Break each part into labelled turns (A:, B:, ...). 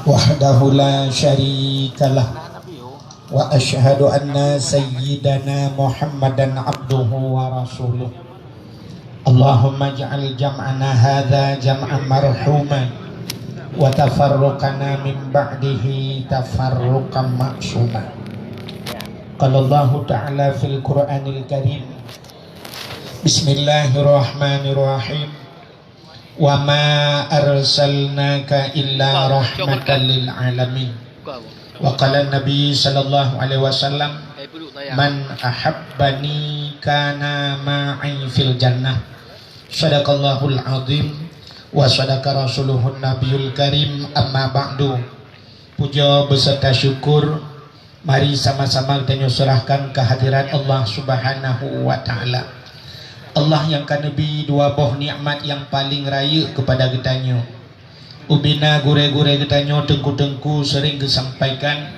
A: wahdahu la syarikalah wa asyhadu anna sayyidana Muhammadan abduhu wa rasuluh. Allahumma ij'al jam'ana hadza jam'an marhuman wa tafarruqana min ba'dihi tafarruqan ma'suma. Qala Allah ta'ala fil Qur'anil Karim, Bismillahirrahmanirrahim, wa ma arsalnaka illa rahmatan lil alamin. Wa qala Nabi sallallahu alaihi wasallam, man ahabbani kana ma'i fil jannah. Sadaqallahul azim wa sadaqa rasuluhun nabiyul karim. Amma ba'du. Puja beserta syukur mari sama-sama kita nyusurahkan kehadiran Allah subhanahu wa ta'ala. Allah yang kan Nabi dua boh nikmat yang paling raya kepada kitanya. Ubina gure-gure kitanya tengku-tengku sering disampaikan,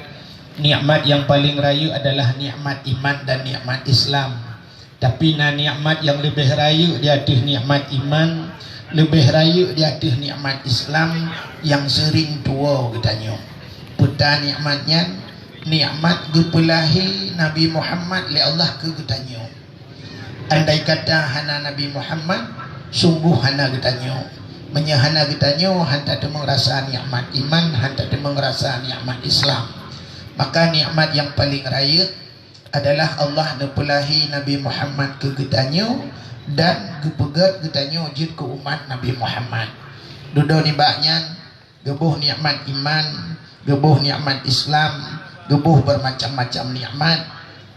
A: nikmat yang paling raya adalah nikmat iman dan nikmat Islam. Tapi nikmat yang lebih raya di atas nikmat iman, lebih raya di atas nikmat Islam yang sering tua kitanya. Putar nikmatnya, nikmat gepelahi Nabi Muhammad li Allah ke kitanya. Andai kata hana Nabi Muhammad, sungguh hana kitanya. Menyahana kitanya hanta temeng rasa nikmat iman, hanta temeng rasa nikmat Islam. Maka nikmat yang paling raya adalah Allah nepelahi Nabi Muhammad ke kitanya dan gepegat kitanya jid ke umat Nabi Muhammad. Dudo nibaknya gebuh nikmat iman, gebuh nikmat Islam, gebuh bermacam-macam nikmat.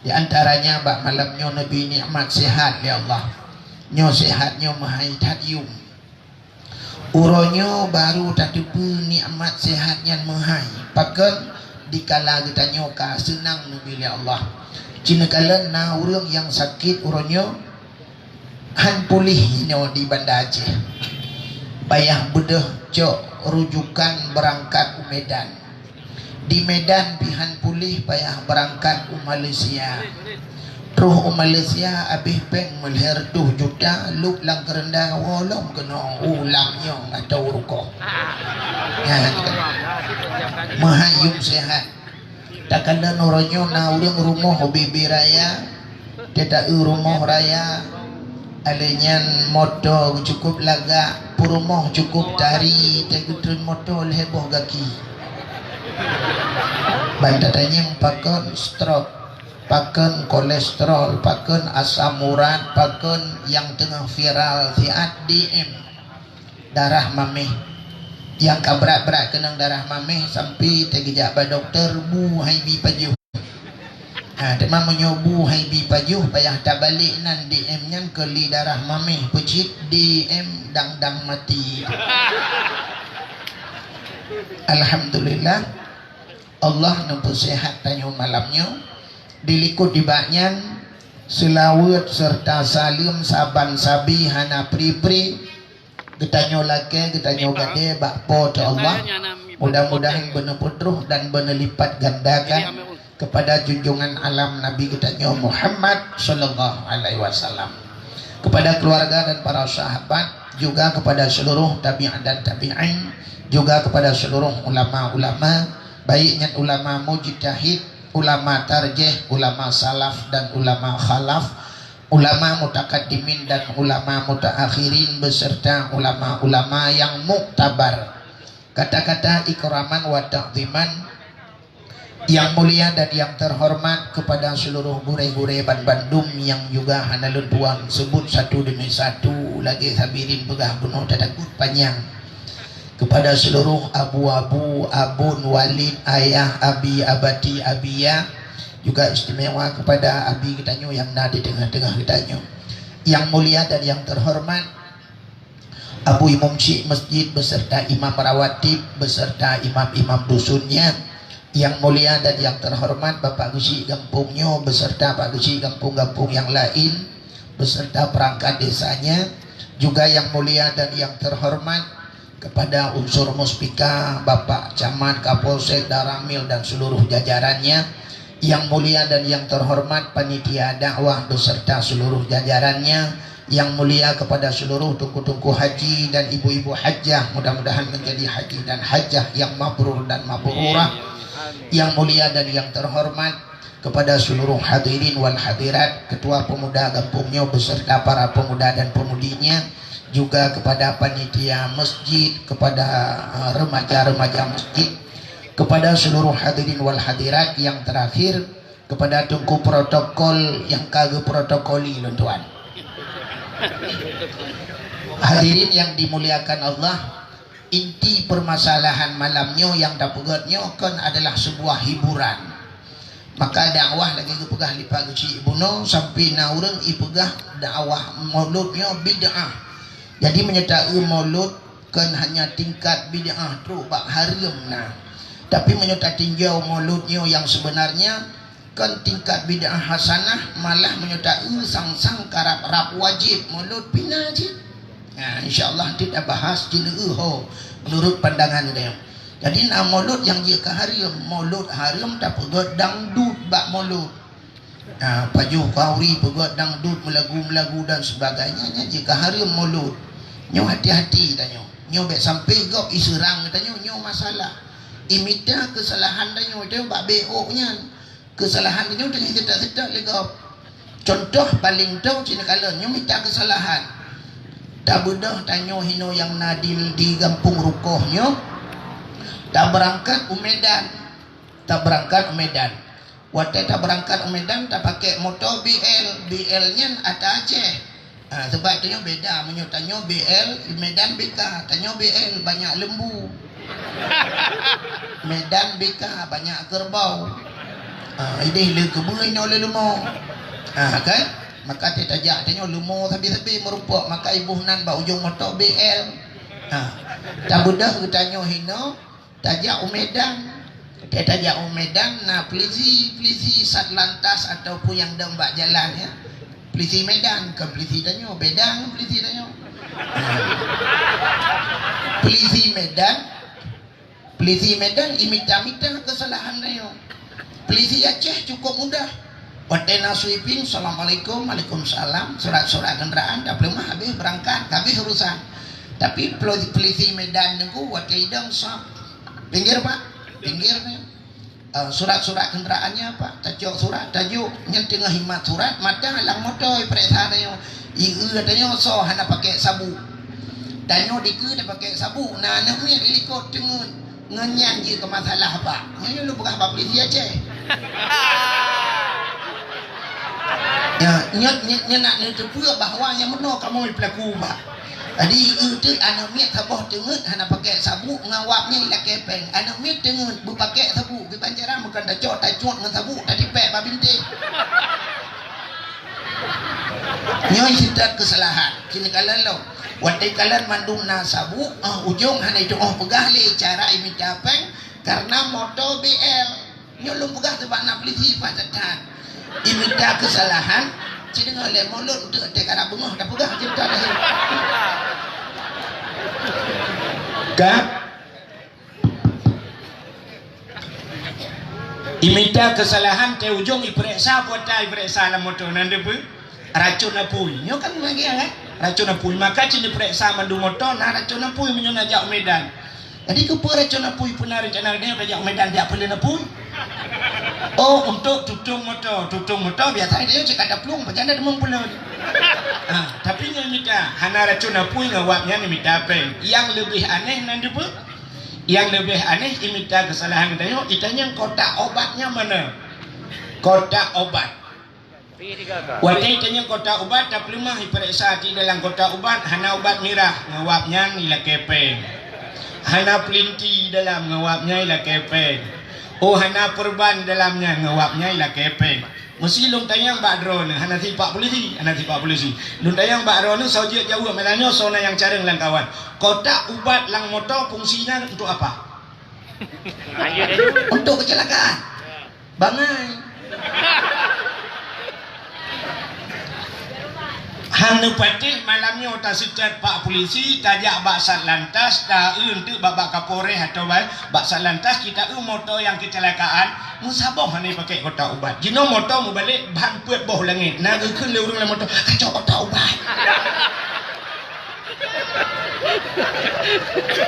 A: Di antaranya bak malamnya Nabi nikmat sehat ya Allah. Nyo sehatnya mahai tadium. Uronyo baru tadipu nikmat sehatnya mahai. Pakai dikala kita nyoka senang Nabi ya Allah. Cina kala na urang yang sakit uronyo han pulih nyo di Banda Aceh. Bayah bedah cok rujukan berangkat ke Medan. Di Medan pihan pulih payah berangkat ke Malaysia. Terus ke Malaysia habis peng melher 2 juta lup lang kerendah wolom kena ulamnya atau rukoh. Ya, mahayum sehat. Tak kala noronyo na urang rumah bibi raya, tidak rumah raya. Alenyan motor cukup lagak, purumah cukup tari, tegutun motor leheboh gaki. Bantatanya pakai stroke, pakai kolesterol, pakai asam urat, pakai yang tengah viral siat DM darah mameh. Yang kabrak-berat kenang darah mameh sampai tergejak pada dokter bu hai bi pajuh. Teman menyobu hai bi pajuh payah tak balik nan DM nyan ke li darah mameh pecit DM dang-dang mati. Alhamdulillah Allah nampu sehat tanya malamnya. Dilikut dibaknyan selawat serta salim saban sabi hana pri-pri. Getanyo laki, getanyo gade, bakpo ta Allah. Mudah-mudahan benar putruh dan benar lipat gandakan kepada junjungan alam Nabi getanyo Muhammad sallallahu alaihi wasallam. Kepada keluarga dan para sahabat, juga kepada seluruh tabi'in dan tabi'in, juga kepada seluruh ulama-ulama, baiknya ulama mujtahid, ulama tarjih, ulama salaf dan ulama khalaf, ulama mutakaddimin dan ulama mutaakhirin beserta ulama-ulama yang muktabar. Kata-kata ikraman wa ta'ziman yang mulia dan yang terhormat kepada seluruh gure-gure Bandung yang juga hanalun tuang sebut satu demi satu lagi sabirin begah bunuh tadakut panjang. Kepada seluruh abu-abu, abun, walid, ayah, abi, abati, abiyah, juga istimewa kepada abi kitanyo yang ada di tengah-tengah kitanyo. Yang mulia dan yang terhormat Abu Imam Syekh Masjid beserta imam rawatib beserta imam-imam dusunnya. Yang mulia dan yang terhormat Bapak Gusi Gampungnya beserta Pak Gusi Gampung-gampung yang lain beserta perangkat desanya. Juga yang mulia dan yang terhormat kepada unsur muspika Bapak Camat, Kapolsek, Daramil dan seluruh jajarannya. Yang mulia dan yang terhormat panitia dakwah beserta seluruh jajarannya. Yang mulia kepada seluruh tungku-tungku haji dan ibu-ibu hajjah, mudah-mudahan menjadi haji dan hajjah yang mabrur dan mabrurah. Yang mulia dan yang terhormat kepada seluruh hadirin wal hadirat, ketua pemuda kampungnya beserta para pemuda dan pemudinya, juga kepada panitia masjid, kepada remaja-remaja masjid, kepada seluruh hadirin wal hadirat, yang terakhir kepada tungku protokol yang kagak protokoli tuan. Hadirin yang dimuliakan Allah, inti permasalahan malamnya yang dapatnya kan adalah sebuah hiburan. Maka dakwah lagi kepegah lipat kecil ibuno sampai na orang ipegah dakwah mauludnya bid'ah. Jadi menyertai maulud kan hanya tingkat bid'ah tu bak haram nah. Tapi menyertai tinjau mauludnya yang sebenarnya kan tingkat bid'ah hasanah, malah menyertai sang-sang karap rap wajib maulud pina je. Nah, insyaallah kita bahas di menurut pandangan dia. Jadi nak maulud yang jika haram, maulud haram tak pegot dangdut bak maulud. Pajuh kauri pegot dangdut, melagu-melagu dan sebagainya jika haram maulud. Nyo hati-hati tanya. Nyo bet sampai gop iserang tanya nyo masalah. Imita kesalahan tanya itu bak beoknya. Kesalahan tanya tanya sedap-sedap le gop. Contoh paling tahu cina kala nyo minta kesalahan. Tak bedah tanya hino yang nadil di kampung rukohnya. Tak berangkat Medan, tak berangkat Medan. Waktu tak berangkat Medan tak pakai motor BL-nya ada Aceh. Sebab tanya beda, menyutanya BL Medan BK, tanya BL banyak lembu. Medan BK banyak kerbau. Ini le kebun oleh lemau. Kan? Maka dia tajak tanya lemau sabi-sabi merupak, maka ibu nan ba ujung motor BL. Tak bedah tanya hino tajak Medan, dia tajak Medan. Nah pelisi Satlantas ataupun yang dembak jalan ya, pelisi Medan kan pelisi tanya beda kan pelisi tanya. Pelisi Medan imita-mita kesalahan tanya. Pelisi Aceh cukup mudah. Watena sweeping, assalamualaikum, waalaikumsalam, surat-surat kendaraan dah belum habis berangkat, habis urusan. Tapi pelisi Medan nengku watena sap pinggir pak, pinggir nih. Surat-surat kendaraannya pak, tajuk surat, tajuk yang tengah himat surat, mata lang motor periksa tanya. Iu tanya so hana pakai sabu. Tanya diku dah pakai sabu. Nah nak ni ikut tengun ngenyan je ke masalah pak. Nyanyi lu bukan apa polisi Aceh. Ya, nak nutup bahawa yang benar kamu pelaku pak. Jadi itu anak miat sabah tengut hana pakai sabuk ngawapnya ila kepeng. Anak miat tengut bu pakai sabuk di Banjaran bukan dah cok dah cuak dengan sabuk dah dipek babinte. Nyoi sitat kesalahan. Kini kalan lo. Watai kalan mandum na sabuk ujung hana itu pegah le cara imita peng karena motor BL. Nyolong pegah sebab nak polisi pasatan. Imita kesalahan cina oleh mulut untuk tekara bengah dah pegah cerita dah. Kak imita kesalahan te ujung iperiksa buat dah iperiksa lah motor nanda pun racun apui nyo kan lagi kan racun apui maka cina periksa mandu motor nah racun apui menyona jak Medan. Jadi kepo racun apui pernah rencana dia jak Medan dia perlu apui. Oh untuk tutung motor biasa dia cek ada pelung macam ada demam pula. Tapi yang minta hana racun apui ngawapnya ni minta apa? Yang lebih aneh nanti pun, yang lebih aneh minta kesalahan dia. Itanya kotak obatnya mana? Kotak obat. Waktu itanya kotak obat tak perlu mah periksa di dalam kotak obat hana obat merah ngawapnya ila kepeng. Hana pelinti dalam ngawapnya ila kepeng. Oh hana perban dalamnya ngawapnya ila kepeng. Mesti long tayang bak drone hana tipak polisi. Long tayang bak drone saja jauh melanyo sona yang careng lang kawan. Kotak ubat lang motor fungsinya untuk apa? Untuk kecelakaan. Bangai. Hanu patih malamnya otak secat pak polisi tajak bak sat lantas dah untuk babak kapolres atau bak sat lantas kita motor yang kecelakaan musabah ni pakai kotak ubat jino motor mu balik bahan puat boh langit nah keun le urang motor kacau kotak ubat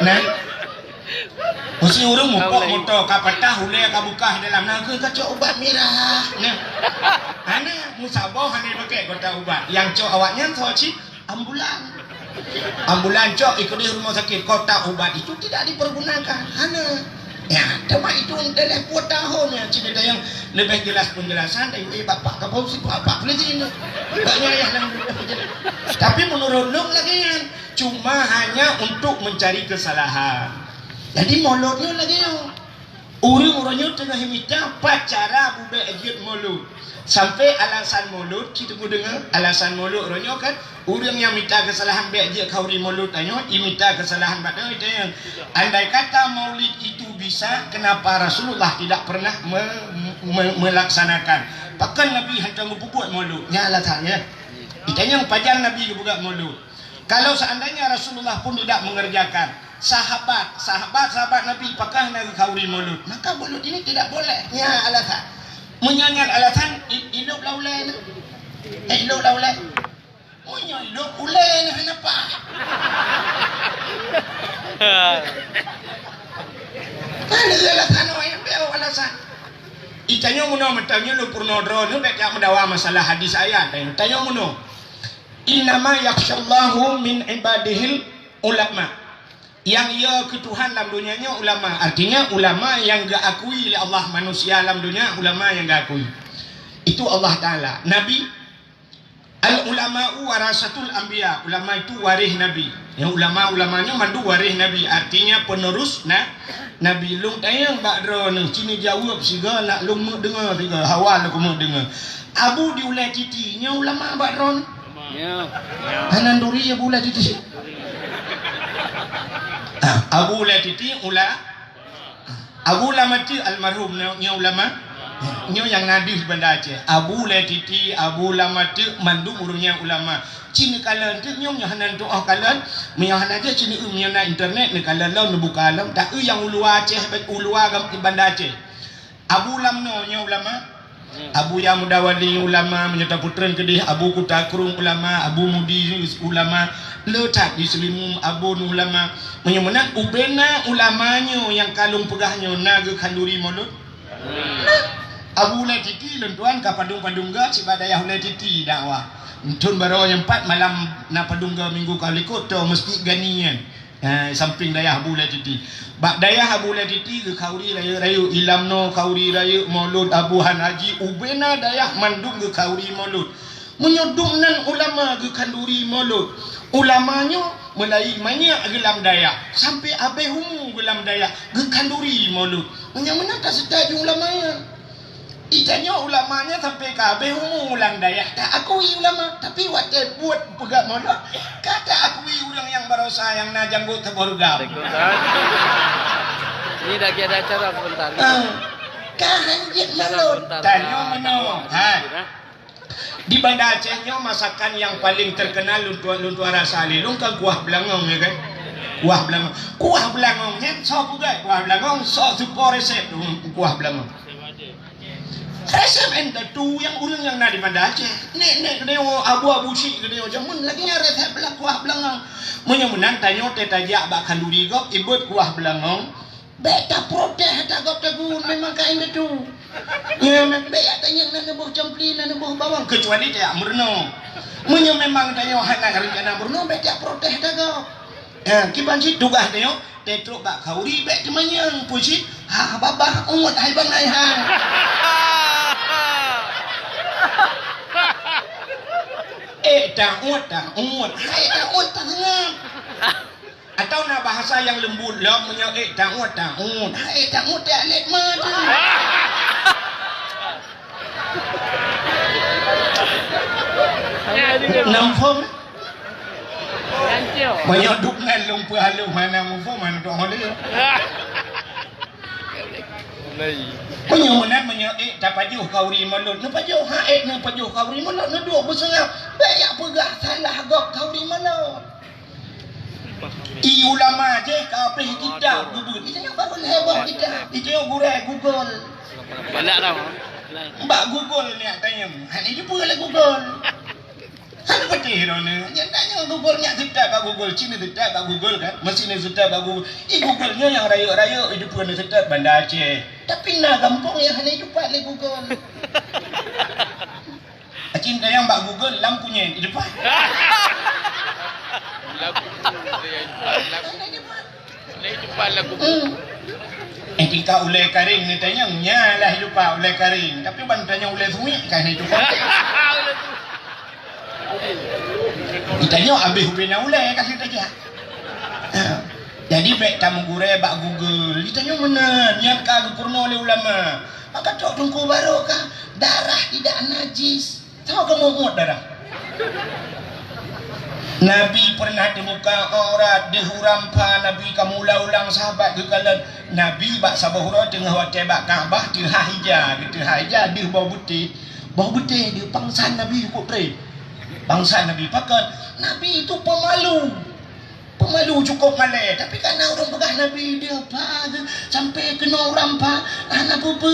A: nah mesti urang mupok motor kapatah hule ka buka dalam nah kacau ubat merah nah ana musabah ni pakai kotak ubat yang cok awaknya soci ambulan cok ikut di rumah sakit kotak ubat itu tidak dipergunakan ana ya cuma itu dalam 4 tahun ya cerita yang lebih jelas penjelasan dari bapak kapolisi bapak polisi ini banyak yang tapi menurut lu lagi kan cuma hanya untuk mencari kesalahan jadi mulutnya lagi urang-urangnya tengah minta pacara bube ejit mulut sampai alasan mulut kita dengar alasan mulut orangnya kan orang yang minta kesalahan be ejit kauri mulut tanya minta kesalahan pada itu yang andai kata maulid itu bisa kenapa Rasulullah tidak pernah melaksanakan bahkan Nabi hantar buat mulut nya alasannya itu yang pajang Nabi buat mulut kalau seandainya Rasulullah pun tidak mengerjakan sahabat Nabi pakah nak kauri mulut maka mulut ini tidak boleh nya alasan menyanyikan alasan hidup laulai hidup laulai hidup ulai kenapa kan alasan yang beo alasan itanya muno metanya lu purnodro nu bek yang mendawa masalah hadis ayat tanya muno innama yakhsyallahu min ibadihil ulama yang ia ke Tuhan dalam dunianya ulama artinya ulama yang gak akui oleh Allah manusia dalam dunia ulama yang gak akui itu Allah Ta'ala Nabi al ulama'u warasatul anbiya ulama itu waris Nabi yang ulama-ulamanya mandu waris Nabi artinya penerus Nabi lung tayang bakdro ni cini jawab siga nak lung dengar tiga hawal aku mau dengar Abu diulai titinya ulama bakdro hanan duri ya bulai titi Abu Latiti Abu Lamati almarhum nya ulama nya yang nadis benda Aceh Abu Latiti Abu Lamati mandum urungnya ulama cini kalan tu nya hanan doa kalan nya hanan je cini nya na internet ni kalan law buka alam tak yang ulua Aceh ulua gam banda Aceh Abu Lamno nya ulama Abu yang mudawali ulama menyerta putran kedih Abu Kutakrung ulama Abu Mudi ulama letak di selimum Abu ulama menyemenang ubena ulamanya yang kalung pegahnya naga kanduri mulut Abu Latiti lentuan ka padung-padungga cibadayah Latiti dakwah entun baro yang 4 malam na padungga minggu kali kota mesti ganian samping dayah Abu Latiti bak dayah Abu Latiti ke kauri rayu ilamno kauri rayu maulud Abu Hanaji ubena dayah mandung ke kauri maulud menyodumnan ulama ke kanduri maulud ulamanya mulai banyak gelam daya sampai abai humu gelam daya ke kanduri maulud yang mana tak sedar ulamanya itanya ulamanya sampai ke abai humu ulang daya tak akui ulama tapi waktu buat pegang maulud kata akui orang yang berusaha yang najanggut keborga
B: ini dah ada acara sebentar
A: kahanjit maulud tanya mana di Banda Acehnya masakan yang paling terkenal luntuan rasa lilung kan kuah belangong ya kan kuah belangong sok juga kuah belangong sok super resep kuah belangong resep ente tu yang urang yang na di Banda Aceh nek abu-abu si gede jamun lagi resep kuah belangong menyemenang tanyo teh tajak bak kanduri gop ibut kuah belangong beta protes tak gop tegun memang kain itu ya beyak tanya nak buah campli nak buah bawang kecuali dia murno munyo memang tanya hana rencana murno beyak protes dah kau kiban si dugah tanya tetruk bak kauri bek kemanyang pusit babah ungut hai bang hai dah ungut hai dah ungut tak ngam atau na bahasa yang lembut lah munyo dah ungut hai dah ungut dia lek mata Nampung banyak dukungan lumpur halu mana mumpung mana tu halu punya mana tak pajuh kauri mulut nu pajuh haek nu pajuh kauri mulut nu dua besar banyak pegah salah gok kau di mana? I ulama je kau pergi kitab Google. Itu yang baru hebat kita. Itu yang Google.
B: Banyak dah.
A: Mbak Google ni tanya. Hani jumpa lah Google. Hani betul ni. Yang tanya Google ni sedap kat Google. Cina sedap kat Google kan. Mesin sedap kat Google. Google nya yang raya-raya hidup pun sedap Bandar Aceh. Tapi nak kampung yang hani jumpa lah Google. Cinta yang Mbak Google lampunya di depan.
B: Depan lagu.
A: Tika ulai karing ni tanya nyalah lupa ulai karing. Tapi bantanya ulai suwi kan itu. Ditanya habis ubena ulai kasih saja. Jadi baik tamu gure bak Google. Ditanya mana niat ka purna oleh ulama. Maka tok tungku barokah darah tidak najis. Tahu kamu muat darah. Nabi pernah dibuka aurat dihurampa Nabi kamu ulang sahabat kekalan Nabi bak sabahura tengah hotel bak Kaabah di hijah di bawah putih di pangsan Nabi ikut pre pangsan Nabi pakat Nabi itu pemalu cukup malai tapi karena orang pegah Nabi dia apa sampai kena orang pa anak apa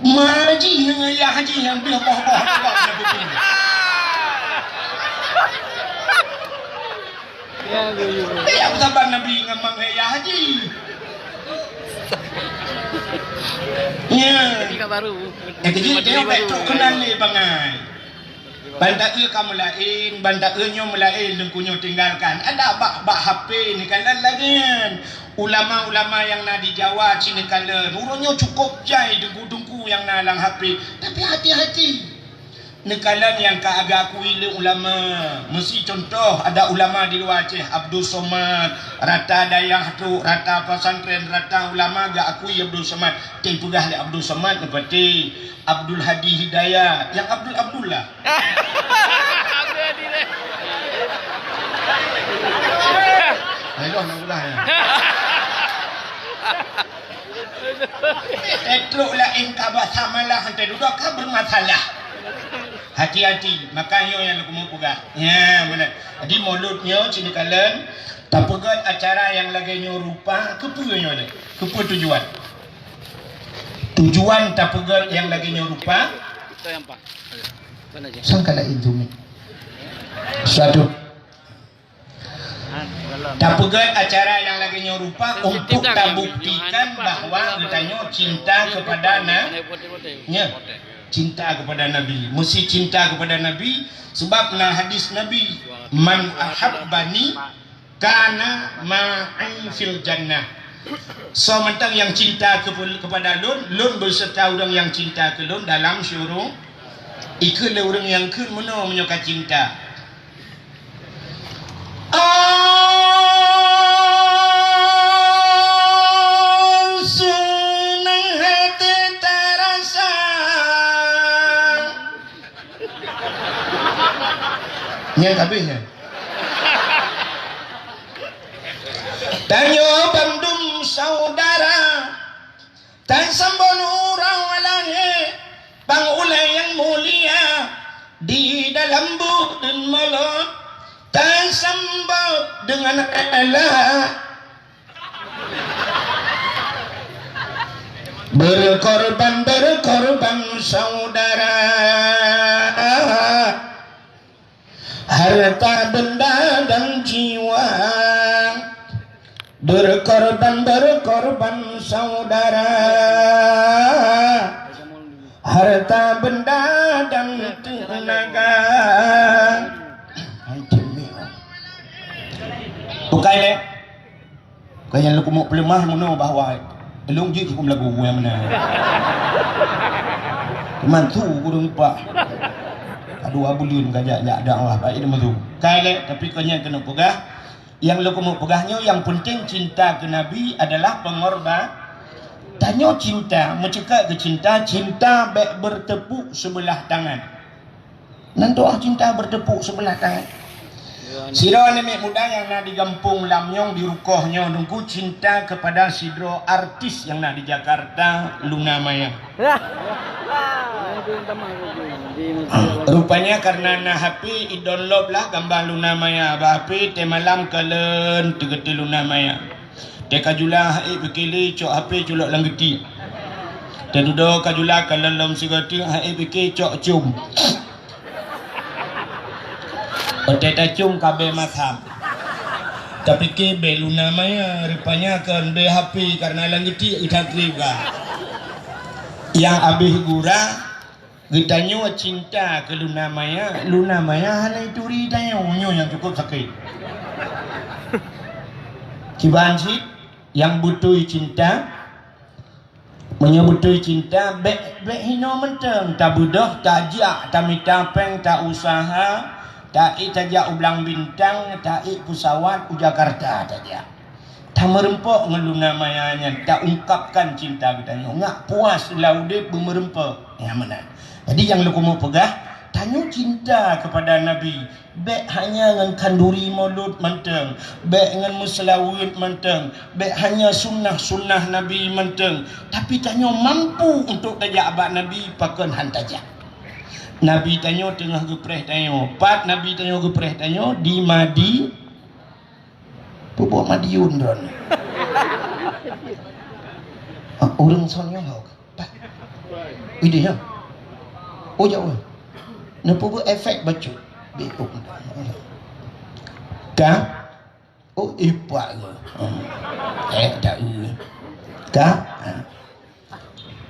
A: maji ya haji yang dia bawah Nabi yang sabar Nabi ngamang ya haji. Ya.
B: Tiga baru.
A: Jadi dia betul kenal ni bangai. Bandak kamu lain, bandak nyo melain dengkunyo tinggalkan. Ada bak HP ni kalan lagi. Ulama-ulama yang nak di Jawa sini kalan. Urunyo cukup jai dengku-dengku yang nalang HP. Tapi hati-hati. Nekalan yang agak akui ulama mesti contoh ada ulama di luar Aceh Abdul Somad rata dayah tu rata pesantren rata ulama agak akui Abdul Somad ting pegah le Abdul Somad seperti Abdul Hadi Hidayah yang Abdullah ayo nak ulah ya etruk lain kabah samalah hantar duduk ka bermasalah. Hati-hati, makanya yang aku mau pegah. Ya, benar. Jadi mulutnya sini kalian tak pegat acara yang lagi rupa kepunya ni. Kepu tujuan. Tujuan tak pegat yang lagi rupa.
B: Itu yang pak. Mana je?
A: Sangkala itu ni. Satu. Tak pegat acara yang lagi rupa untuk tak buktikan bahawa katanya cinta kepada ya. Cinta kepada Nabi, mesti cinta kepada Nabi sebab na hadis Nabi man ahabbani kana ma'i fil jannah. So mentang yang cinta kepada lun berserta orang yang cinta ke lun dalam syurga. Ikulah orang yang ke mana menyuka cinta. Yang habisnya. Tanyo bandung saudara tan sambon urang walange pangulai yang mulia di dalam buden malam tan sambut dengan Allah berkorban saudara harta benda dan jiwa berkorban saudara harta benda dan tenaga bukan le kaya lu kumuk pelemah muno bahwa elung ji kum lagu yang mana mantu kurang pak aduh abulun kajak jak dakwah baik dia mazu kaya tapi kanya kena pegah yang lu kumuk pegahnya yang penting cinta ke Nabi adalah pengorban tanya cinta mencekak ke cinta baik bertepuk sebelah tangan nan doa cinta bertepuk sebelah tangan Sidro nenek muda yang nak digampung lamnyong di rukohnya nunggu cinta kepada sidro artis yang nak di Jakarta Luna Maya. Rupanya karena na HP i-download lah gambar Luna Maya. HP te malam kalen tegeti Luna Maya. Te kajula hai pikili cok HP culok langgeti. Te duduk kajula kalen lom sigati hai pikir cok cum. Ote ta cum kabe matham. Tapi ke be Luna Maya rupanya kan be HP karena langgeti itakriga. Yang abih gura Gitanyo cinta ke Luna Maya hanya itu ridanya unyo yang cukup sakit. Kibansit yang butuh cinta, menyebutuh cinta, be hino menteng, tak budoh, tak jak, tak mitapeng, tak usaha, tak tajak ublang bintang, tak pesawat u Jakarta tajak. Tak merempok ngeluna mayanya, tak ungkapkan cinta gitanyo, ngak puas laudip bermerempok. Ya mana? Jadi yang lu mau pegah, tanya cinta kepada Nabi. Bek hanya dengan kanduri maulud menteng, bek dengan muslawid menteng, bek hanya sunnah Nabi menteng. Tapi tanya mampu untuk tajak abad Nabi pakan hantajak. Nabi tanya tengah gepreh tanya, pat Nabi tanya gepreh tanya di Madi, pupuk Madiun dron. Orang soalnya hok, pat, ide ya. Oh jauh. Nampu efek baju. Beok. Ka? Oh ipak ke. Tak Ka?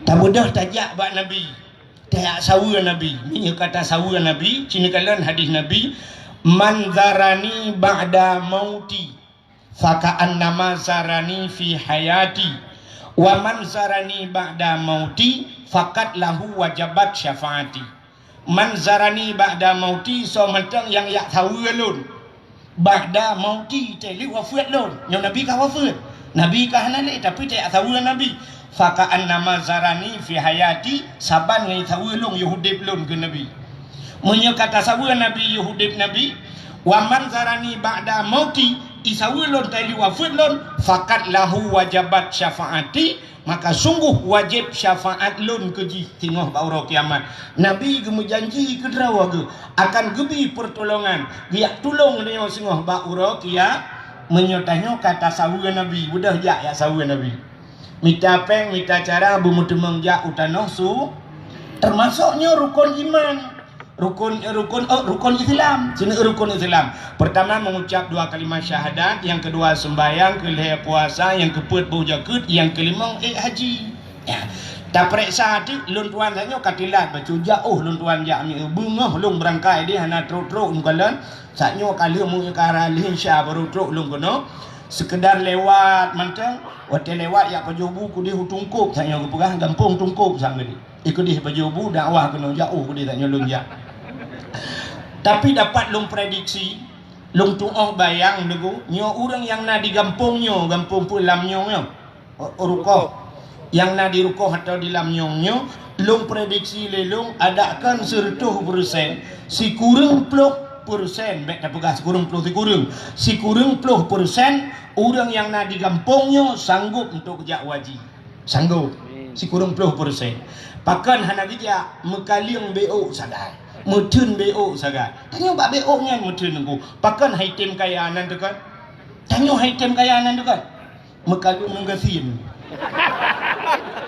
A: Tak mudah tajak bak Nabi. Tak sawa Nabi. Ini kata sawa Nabi, cina kalian hadis Nabi, man zarani ba'da mauti faka'an nama zarani fi hayati. Wa man zarani ba'da mauti fakat lahu wajabat syafaati. Man zarani ba'da mauti so mentang yang yak tahu lun. Ba'da mauti te li wafat lun. Yang Nabi kah wafat. Nabi kah nalik tapi tak tahu Nabi. Fakaan nama zarani fi hayati saban ngai tahu lun yuhudib lun ke Nabi. Menyo kata sawu Nabi yuhudib Nabi. Wa man zarani ba'da mauti isawilun tali wafidlun fakat lahu wajabat syafaati, maka sungguh wajib syafaat lun keji tengah baura kiamat. Nabi gemu janji ke drawa ge akan gebi pertolongan dia tolong dia sengah baura kia menyotanya kata sawu Nabi budah jak ya sawu Nabi minta peng minta cara bumutemeng jak utanoh su termasuknya rukun iman. Rukun Islam. Sini rukun Islam. Pertama mengucap 2 kalimat syahadat, yang kedua sembahyang, kelihatan puasa, yang keempat berjakut, yang kelima haji. Ya. Tak periksa hati lun tuan tanya katilat baca jauh lun tuan jak mi bungah lung berangkai dia hana truk-truk ngkalan. Saknyo kali mu kara lin sya baru truk lung kono. Sekedar lewat mantang, wate lewat ya pajobu ku di hutungkup saknyo kepegah gampung tungkup sang gedi. Ikut di pajobu dakwah kena jauh ku di saknyo lun jak. Tapi dapat long prediksi long tuoh bayang nego nyo orang yang na di gampungnya gampung pun lamnyongnya rukoh yang na di rukoh atau di lamnyongnya long prediksi lelong adakan 100% si kurang 10% baik tak pegas kurang 10 si kurang 10% orang yang na di gampungnya sanggup untuk jak wajib sanggup si kurang 10% pakan hana dia mekaling BO sadai mutun BO saga. Tanya bak BO nya mutun nunggu. Pakan haitem kayanan tu kan. Tanya haitem kayanan tu kan. Mekalu menggasin.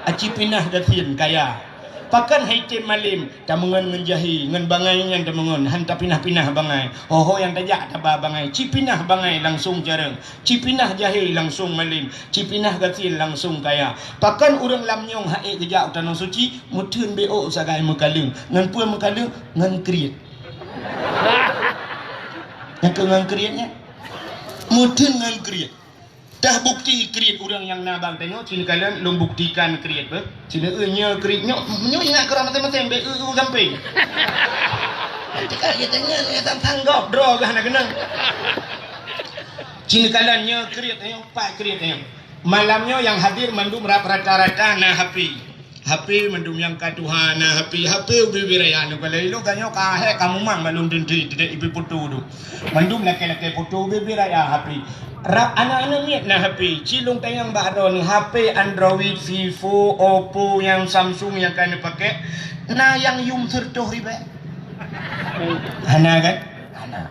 A: Aci pinah gasin kaya. Pakan haitem malim tamungan menjahi ngan bangai ngan tamungan hanta pinah-pinah bangai. Ho yang tajak tabah bangai. Ci pinah bangai langsung jarang. Ci pinah jahi langsung malim. Ci pinah gasin langsung kaya. Pakan urang lamnyong hae gejak tanah suci mutun BO sagai mekalung. Ngan puan mekalung ngan kriet. Yang ke ngan krietnya mutun ngan kriet. Dah bukti kriet orang yang nabang tengok sini kalian lom buktikan kriet ber. Sini nya kriet nyo ingat kerana masing-masing be gamping. Nanti kan kita nya kita tanggap draw gah nak kena. Sini kalian nya kriet tengok pak kriet tengok. Malamnya yang hadir mandum rata-rata na happy. HP mendum yang ka Tuhan HP ubibiraya nu kalau lu kanyo ka he kamu mang balung dendri tidak ibu putu tu mendum laki-laki putu ubibiraya HP anak-anak miat na HP cilung tayang bakdo ni HP Android Vivo Oppo yang Samsung yang kena pakai na yang yum sertoh ribe ana kan ana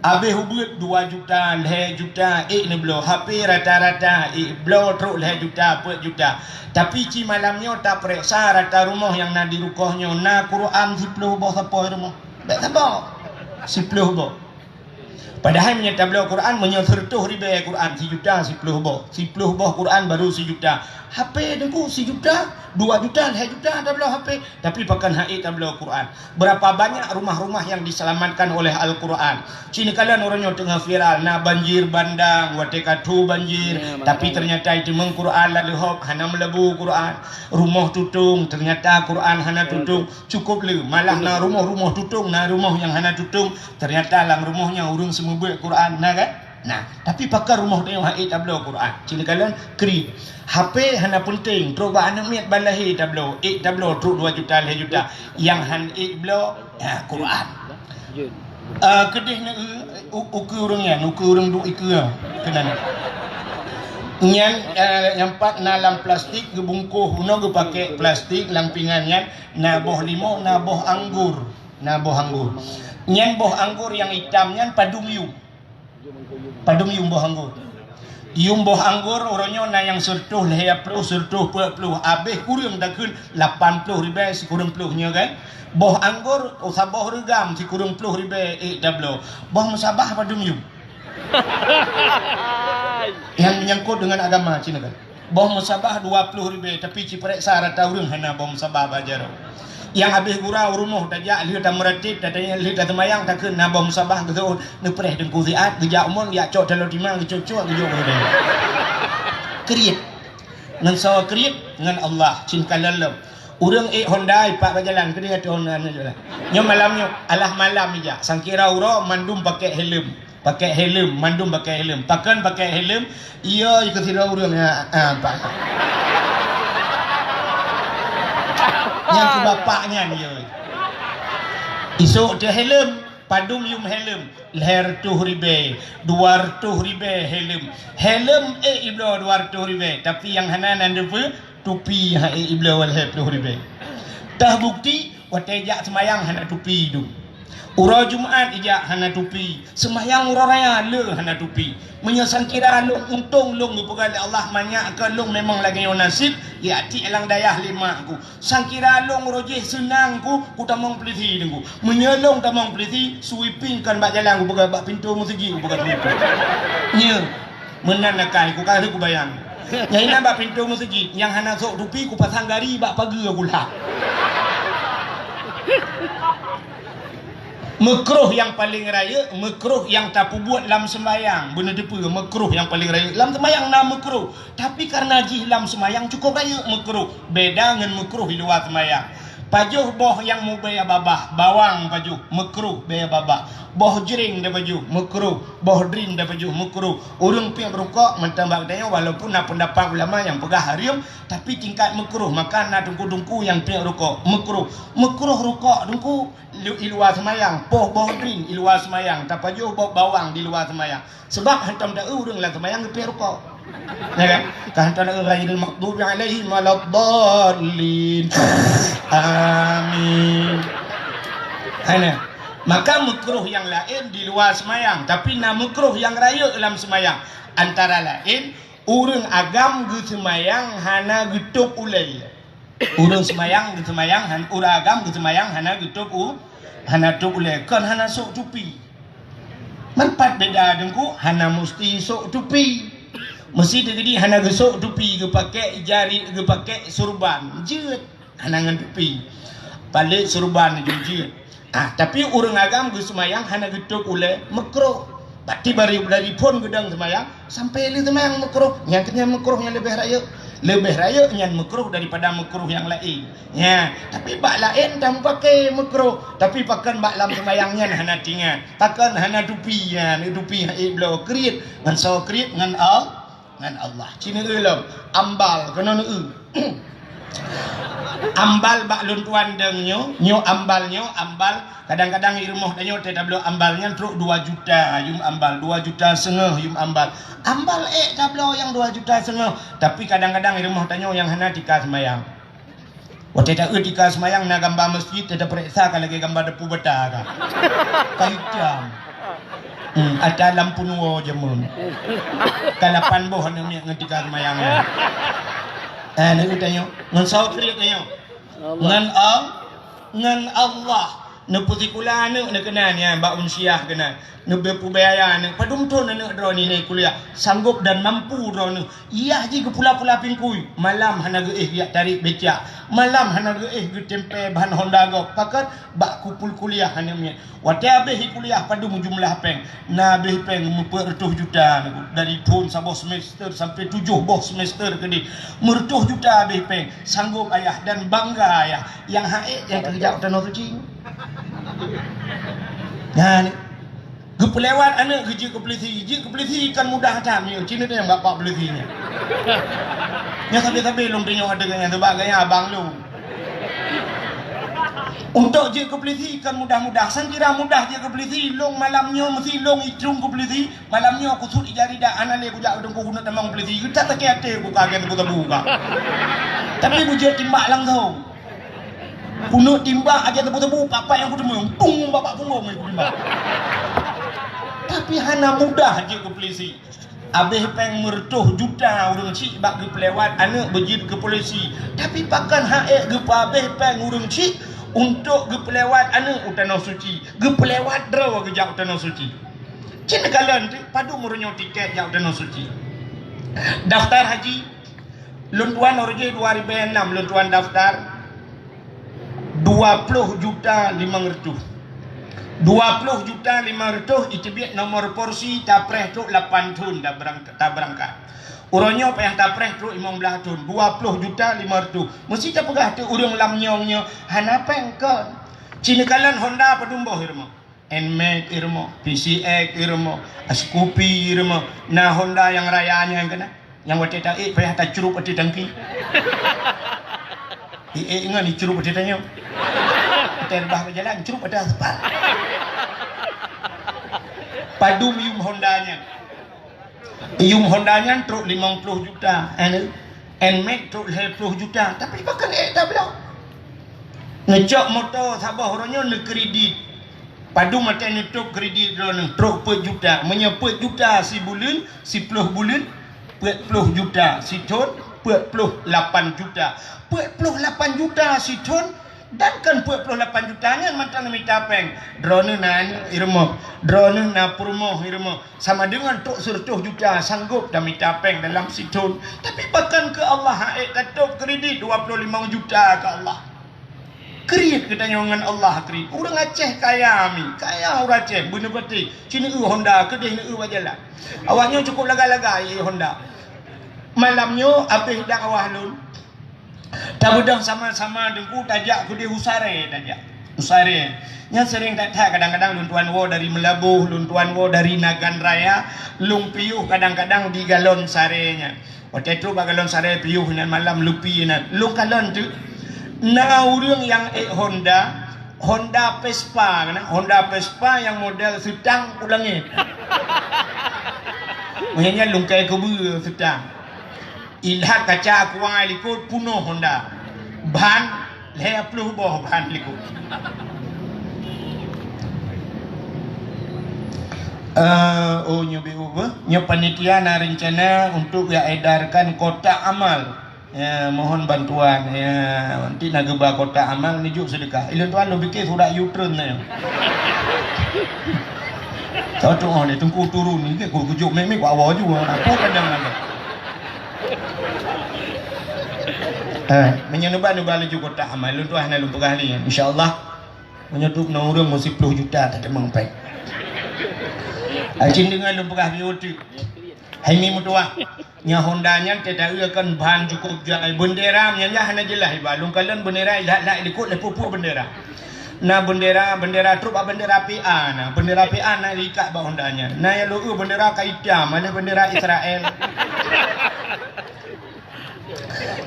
A: abe hubut 2 juta 2 juta ni belo HP rata-rata belo teruk 2 juta 4 juta tapi ci malamnya tak periksa rata rumah yang na di rukohnya na Quran 10 boh apa rumah tak apa 10 boh padahal menyata beliau Quran menyesertuh riba Quran 1 juta 10 boh Quran baru 1 juta HP dengku 1 juta 2 juta 2 juta ada beliau HP tapi pakan haid ada beliau Quran berapa banyak rumah-rumah yang diselamatkan oleh Al-Quran sini kalian orangnya tengah viral na banjir bandang watekatu banjir tapi ternyata itu meng-Quran lalu hop hana melebu Quran rumah tutung ternyata Quran hana tutung cukup le malah na rumah tutung na rumah yang hana tutung ternyata lang rumahnya urung semua buat Quran nah kan nah tapi pakai rumah dia haid tablo Quran cini kalian kri HP hana penting terus ba anak miat balahi tablo tablo terus 2 juta 2 juta yang han blo Quran kedih na ukur urang du ikeu kenan yang empat nalam plastik gebungkuh uno ge pakai plastik lampingannya na boh limau na boh anggur nyan boh anggur yang hitamnya padum yum boh anggur boh anggur orangnya na yang sertuh lehya puluh sertuh puluh abeh kurang dakun 80 ribu si kurang puluhnya kan boh anggur usabah regam si kurang puluh ribu double boh musabah padum yum yang menyangkut dengan agama Cina kan boh musabah 20 ribu tapi ciprek syarat urang hana boh musabah bajar yang habis gurau rumah tajak lihat meratib tatanya lihat temayang tak kena bom sabah gitu nepreh dengku ziat gejak umur ya cok dalam timang cocok gejok dia kriit ngan sawa kriit ngan Allah cinta lalam urang Honda pak berjalan ke dia Honda jalan nyo malamnya alah malam aja sangkira uro mandum pakai helm mandum pakai helm pakan pakai helm iya ikut sira urang pak yang ke bapaknya dia isuk dia helm padum yum helm leher tuh ribe 200 ribe helm iblo 200 ribe tapi yang hanan depe tupi iblo leher tuh ribe tah bukti watejak semayang hana tupi du ura Jumat ijak hana tupi semayang ura raya le hana tupi menyesan kira long untung long bukan Allah banyak ke long memang lagi yang nasib ya ti elang dayah lima aku sangkira long rojeh senang ku tamang peliti dengku menyelong tamang peliti sweeping kan bak jalan ku buka bak pintu masjid ku buka sweeping nya menanakai ku kali ku bayang nyai nambah pintu masjid yang hana sok tupi ku pasang gari bak pagi aku lah makruh yang paling raya makruh yang tak buat dalam sembahyang benar depa makruh yang paling raya dalam sembahyang na makruh tapi karena jih dalam sembahyang cukup raya makruh beda dengan makruh di luar sembahyang pajuh boh yang mau bayar babah bawang pajuh makruh bayar babah boh jering dah pajuh makruh boh drink dah pajuh makruh urang pi berukok mentambah daya walaupun nak pendapat ulama yang pegah harium tapi tingkat makruh maka nak dungku-dungku yang pi rukok makruh rukok dungku di luar semayang boh drink di luar semayang tak pajuh boh bawang di luar semayang sebab hantam dah urang lah semayang pi rukok ya kan kahantana ghairil maghdubi alaihim waladdallin amin ana maka makruh yang lain di luar semayang tapi na makruh yang raya dalam semayang antara lain urang agam ge semayang hana getup ulai urang semayang ge semayang urang agam ge semayang hana getup hana tup ulai kan hana sok tupi manpat beda dengku hana mesti sok tupi mesti jadi hana gesok tupi ke pakai jari ke pakai surban jeut hana ngan tupi balik surban jeut tapi urang agam ge semayang hana getuk ule makruh berarti dari pun gedang semayang sampai li semayang makruh yang kenya makruh yang lebih raya yang makruh daripada makruh yang lain ya tapi bak lain tak pakai makruh tapi pakan bak lam semayangnya hana tinggal takkan hana tupi ya tupi iblo kriit ngan so kriit ngan Allah Cina ulam ambal kena
C: ambal bak lun tuan deng nyo ambal kadang-kadang irmoh danyo tak belum ambalnya truk 2 juta yum ambal 2 juta setengah yum ambal tak belum yang 2 juta setengah tapi kadang-kadang irmoh danyo yang hana tika semayang waktu tak tika semayang na gambar masjid tidak periksa kan lagi gambar depu beta kan kaitam ada lampu nuo jemun kalapan boh hana ngetika semayang nak utanyo ngan saut kriak nyo ngan Allah neputi kula anak nak kenan ya mbak unsiah kenan nebepu bayar anak padum ton anak drone ni kuliah sanggup dan mampu drone iya ji ke pula-pula pingkui malam hana ge ya tarik becak malam hana ge tempe bahan Honda go pakat bak kupul kuliah hana mi wate habis kuliah padum jumlah peng na habis peng 40 juta dari tahun sabah semester sampai 7 boh semester ke di 100 juta habis peng sanggup ayah dan bangga ayah yang haid yang kerja tanah suci. Nah, gepelewat anak kerja ke polisi kan mudah tam ya. Cina tu yang bapak polisinya. Nya sampai long tengok ada yang sebagainya abang lu. Untuk je ke polisi kan mudah-mudah. San kira mudah je ke polisi. Long malamnya mesti long itrung ke polisi. Malamnya aku suri jari dah anale aku jak dengku guna tamang polisi. Kita tak kete aku kaget aku terbuka. Tapi aku je timbak langsung. Kuno timbak aja tebu-tebu papa yang ketemu pung bapak punggung yang timbak. Tapi hana mudah aja ke polisi. Habis peng mertuh juta urang cik bak ke pelewat anak berjid ke polisi. Tapi pakan haek ke habis peng urang cik untuk ke pelewat anak utanah suci. Ke pelewat draw ke jak utanah suci. Cina kalian tu padu murunyo tiket jak utanah suci. Daftar haji luntuan orje 2006 luntuan daftar 20 juta 500 itu biar nomor porsi tapreh tu 8 tahun dah berangkat uronyo payah tapreh tu 15 tahun 20 juta 500 mesti tak pegah tu urang lamnyongnya hanapeng ke Cina kalan Honda padumboh irmo Nmax irmo PCX irmo Scoopy irmo nah Honda yang rayanya yang kena yang waktu tak payah tak curup ati tangki ingat ni curup ati tanya terbah berjalan curup pada aspal padu yum Hondanya truk 50 juta Nmax truk 20 juta tapi bahkan tak belum ngejok motor Sabah orangnya nak kredit padu mata ni truk kredit drone truk per juta menyepet juta si bulan si 10 bulan 40 juta si ton 48 juta 48 juta si ton dan kan 48 jutanya mantan minta peng drone nan irmo drone na purmo irmo sama dengan tok 100 juta sanggup dah minta peng dalam siton tapi bahkan ke Allah haik katok kredit 25 juta ke Allah kredit katanya dengan Allah kredit orang Aceh kaya orang Aceh benar betul Cina Honda kedih ni wajalah awaknya cukup laga-laga Honda malamnya habis dah awah lun tak budang sama-sama dengku tajak aku dia usare nya sering tak kadang-kadang luntuan wo dari Melabuh luntuan wo dari Nagan Raya lung piuh kadang-kadang di galon sarenya waktu itu galon sare piuh nan malam lupi nan lung galon tu na urang yang Honda Vespa yang model sedang ulangit maknanya lung kai kebu sedang ilhat kaca kuai likut puno Honda ban leh pluh boh ban likut nyo panitia na rencana untuk ya edarkan kotak amal ya mohon bantuan ya nanti nageba kotak amal ni juk sedekah ilun tuan lo bikin surat U-turn na cocok oh ni tunggu turun ni ke kujuk memek awak juga apa kadang-kadang menyenuba-nuba laju kotak amal lu tu hana lu pegahli insyaallah menyetup na urang mesti 10 juta tak mengpek ajin dengan lu pegah biuti hai mi mutua nya Hondanya tidak akan bahan cukup jangan bendera nya hana jelas balung kalian bendera dah ikut lepupu bendera na bendera truk bendera PA na bendera PA na ikat ba Hondanya na ya lu bendera kaitam mana bendera Israel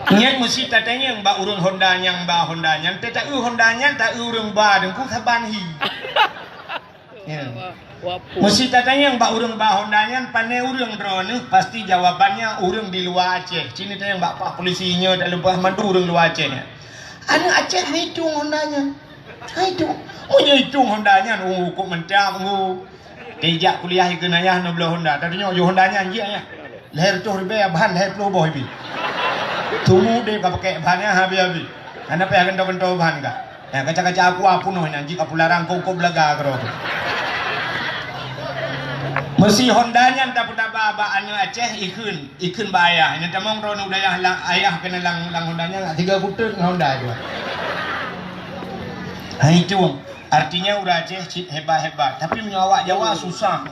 C: Nyat mesti tatanya yang ba urang Honda yang ba Honda yang tak Honda yang tak urang ba dengku saban hi. Ya. Mesti tatanya yang ba urang ba Honda yang pandai urang drone pasti jawabannya urang di luar Aceh. Cina tanya yang ba pak polisinya tak lupa mandu urang luar Aceh. Anak Aceh hitung Hondanya. Hitung. Punya hitung Hondanya kok mentang Tejak kuliah ke nayah no belah Honda. Tadinya yo Hondanya anjing ya. Leher tu ribe bahan leher pelu boy bi. Tumu dia ka pakai bahannya habis-habis. Ana pe akan tahu bahan ka. Ya kaca-kaca aku apa no anjing aku larang kau belaga karo. Mesti Hondanya tak pernah ba anu Aceh ikun ba ayah. Ini tamong ron udayah ayah kena lang Hondanya 3 putut Honda juga. Hai itu. Artinya udah Aceh hebat-hebat. Tapi awak Jawa susah.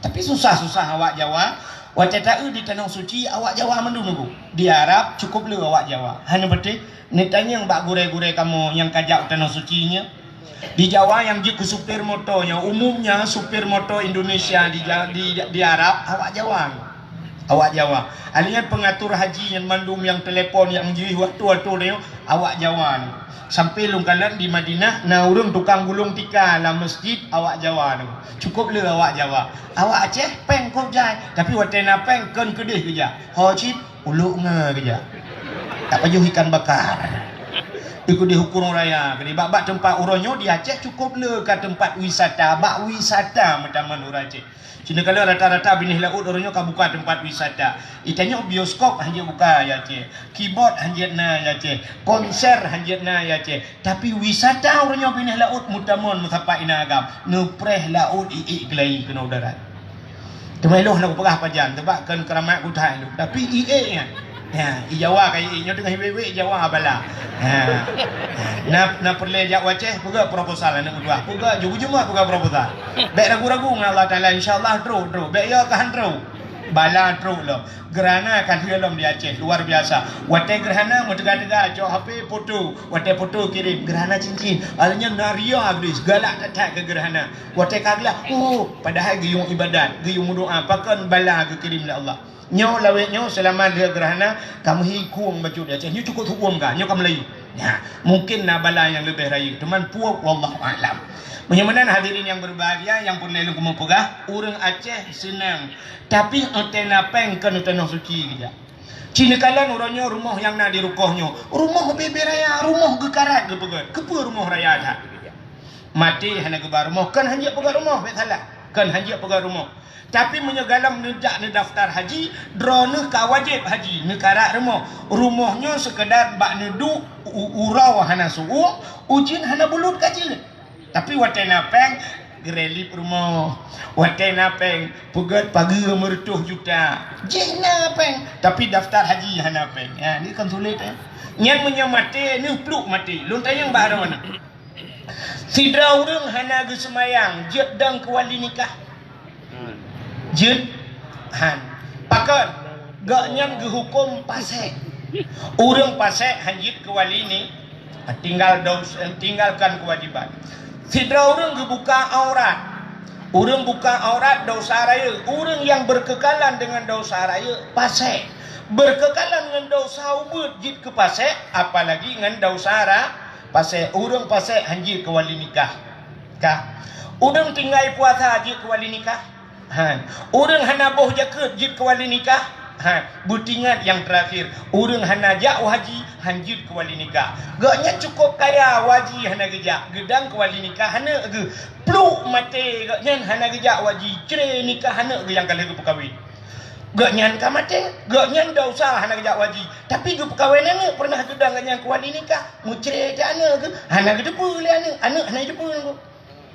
C: Tapi susah awak Jawa. Waktu di Tanah Suci awak Jawa menunggu. Di Arab cukup lu awak Jawa. Hanya berarti nitanya yang bak gure-gure kamu yang kajak Tanah Sucinya. Di Jawa yang je ke supir motonya. Umumnya supir moto Indonesia di Arab awak Jawa. Awak Jawa. Alinya pengatur haji yang mandum yang telepon yang jiwih waktu dia awak Jawa. Sampai lungkalan di Madinah na urang tukang gulung tika dalam masjid awak Jawa tu. Cukup le awak Jawa. Awak Aceh peng kau jai tapi watena peng ken kedih kerja. Ho chip uluk nge kerja. Tak payah ikan bakar. Ikut di hukum raya. Kini bak tempat uronyo di Aceh cukup le ke tempat wisata. Bak wisata mentaman urang Aceh. Cina kalau rata-rata binih laut orangnya ka buka tempat wisata. Itanya bioskop hanya buka ya Aceh. Keyboard hanya na ya Aceh. Konser hanya na ya Aceh. Tapi wisata orangnya binih laut mutamon musapa ina agam. Nupreh laut gelai kena udarat. Temeloh nak pegah pajan tebak kan keramat kutai tu. Tapi nya. Ya, Jawa kai nya dengan wewe Jawa bala. Ha. Na perle jak Aceh puga proposal nak berdua. Puga juga puga proposal. Baik ragu-ragu dengan Allah Taala insyaallah terus. Baik ya kan terus. Bala terus lo. Gerhana kan dalam di Aceh luar biasa. Wate gerhana metega-tega cok HP foto. Wate foto kirim gerhana cincin. Alnya naria agris galak tak ke gerhana. Wate kagla padahal giyung ibadat, giyung doa pakan bala ke kirim la Allah. Nyo lawetnya selama dia gerhana kamu hikung baju dia Aceh. Nyo cukup hukum kan? Nyo kamu lagi. Ya, mungkin nak bala yang lebih raya. Teman puak wallahu alam. Menyamanan hadirin yang berbahagia yang pun lalu kamu pegah, orang Aceh senang. Tapi antena peng kan Tanah Suci saja. Cina kalan orangnya rumah yang nak di rukohnya. Rumah bebe raya, rumah gekarat ke pegat. Kepa rumah raya dah. Mati hanya kebar rumah kan hanya pegat rumah, bet salah. Kan hanya pegat rumah. Tapi menyegalam nejak ni daftar haji, drone ka wajib haji negara rumah. Rumahnya sekedar bak nedu urau hana suung, ujin hana bulut kecil. Tapi watena peng gerelip rumah. Watena peng pegat pagi mertuh juta. Jena peng tapi daftar haji hana peng. Ya ni kan sulit Nyat menyamate ni pluk mati. Lontai yang bahara mana? Sidra urang hana ge semayang, jet dang kuali nikah. Jet han pakat gak nyam ke hukum pasek urang pasek hanjit ke wali ni tinggalkan kewajiban. Sidra urang ke buka aurat, urang buka aurat dosa raya. Urang yang berkekalan dengan dosa raya pasek, berkekalan dengan dosa ubud jit ke pasek, apalagi dengan dosa pasek. Urang pasek hanjit ke wali nikah kah. Urang tinggal puasa jit ke wali nikah. Urang hana boh jaket jit ke wali nikah. Butingan yang terakhir urang hana jak haji hanjit ke wali nikah. Gaknya cukup kaya waji hana gejak gedang ke wali nikah hana ge pluk mate gaknya hana gejak waji cere nikah hana ge yang kali ke perkahwin. Gaknya ka mate gaknya dah usah hana gejak waji tapi ge perkahwin hana pernah gedang gaknya ke wali nikah mu cere tak hana ge hana ge depu le hana depu ge.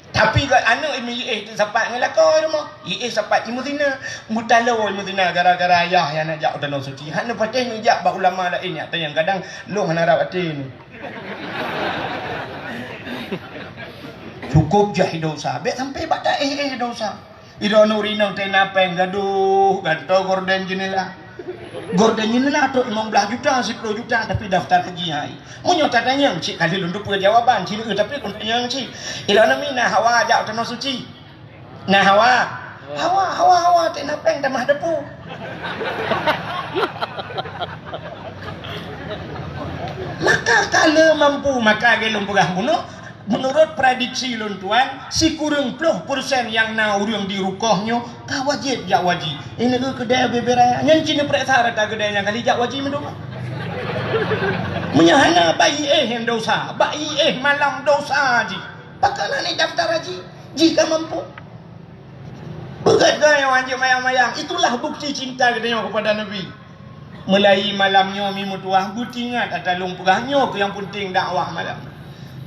C: Tapi kat anak ini sapat ngelakor rumah. Sapat imuzina. Mutalo imuzina gara-gara ayah yang nak jak Tanah Suci. Hana patih ni jak bak ulama lain yang yang kadang long hana rawat ni. Cukup jahil dosa. Bet sampai bak tak dosa. Ida nurinang tena peng gaduh, gato gorden jenela. Gorden jenela tu 15 juta, 10 juta tapi daftar haji hai. Munyo tatanya cik kali lunduk punya jawaban cik tapi kuntanya cik. Ila nami na hawa jak Tanah Suci. Nah hawa tena peng tamah depu. Kalau mampu maka gelung pegah bunuh. Menurut prediksi lun tuan, si kurang 10% yang na urang di rukohnya kah wajib jak wajib. Ini ke kedai beberapa yang cina periksa rata kedai yang kali jak wajib mendoa. Menyahana bayi yang dosa, bayi malam dosa ji. Pakana ni daftar haji jika mampu. Berkata yang wajib mayang-mayang, itulah bukti cinta kedai kepada Nabi. Mulai malamnya mi mutuah bukti ingat atalung pegahnya ke yang penting dakwah malam.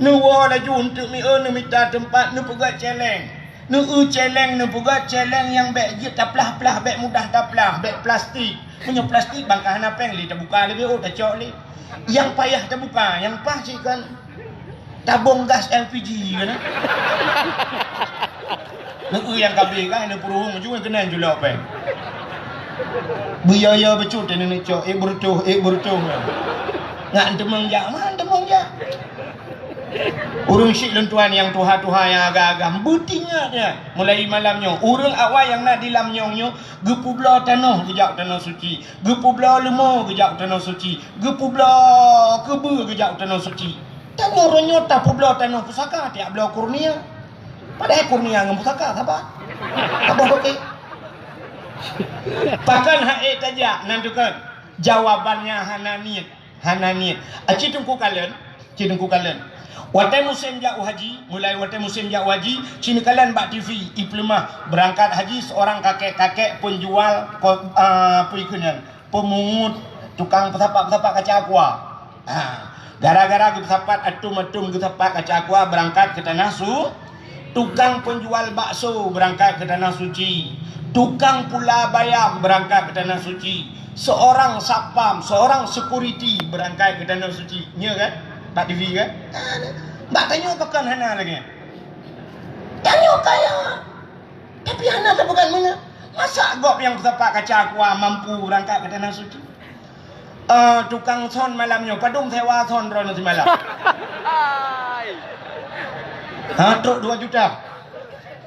C: Nuwa laju untuk mi minta tempat nu pegat celeng. Nu celeng nu pegat celeng yang beg je taplah-plah beg mudah taplah beg plastik. Punya plastik bangkahan apa yang li terbuka lebih tak cok li. Yang payah terbuka, yang pasti kan tabung gas LPG kan. Nu yang kabel kan nu peruhung juga kena julak apa. Buyaya becut ni cok bertuh. Ngak demang jak, mana demang jak. Urung syik lentuan yang tuha-tuha yang agak-agak butinya dia mulai malamnya urung awal yang nak dilamnyongnya gepu belah tanah kejap tanah suci gepu belah lemah kejap tanah suci gepu belah kebe kejap tanah suci tanah orangnya tapu belah tanah pusaka tiap belah kurnia padahal kurnia dengan pusaka apa okey pakan haik tajak nantikan jawabannya hananit aci tungku kalian Watai musim jak haji, mulai watai musim jak haji, sini kalian bak TV, iplemah berangkat haji seorang kakek-kakek penjual puikunan, pemungut, tukang pesapak-pesapak kaca aqua. Gara-gara pesapak atum-atum pesapak kaca aqua berangkat ke tanah tukang penjual bakso berangkat ke tanah suci, tukang pula bayam berangkat ke tanah suci, seorang sapam, seorang security berangkat ke tanah suci, nya kan? Pak TV kan? Mbak tanya pakan Hana lagi. Tanya kaya. Tapi Hana tak bukan mana. Masa gop yang sepak kaca aqua mampu berangkat ke tanah suci? Tukang son malamnya padung sewa son rono semalam. Truk 2 juta.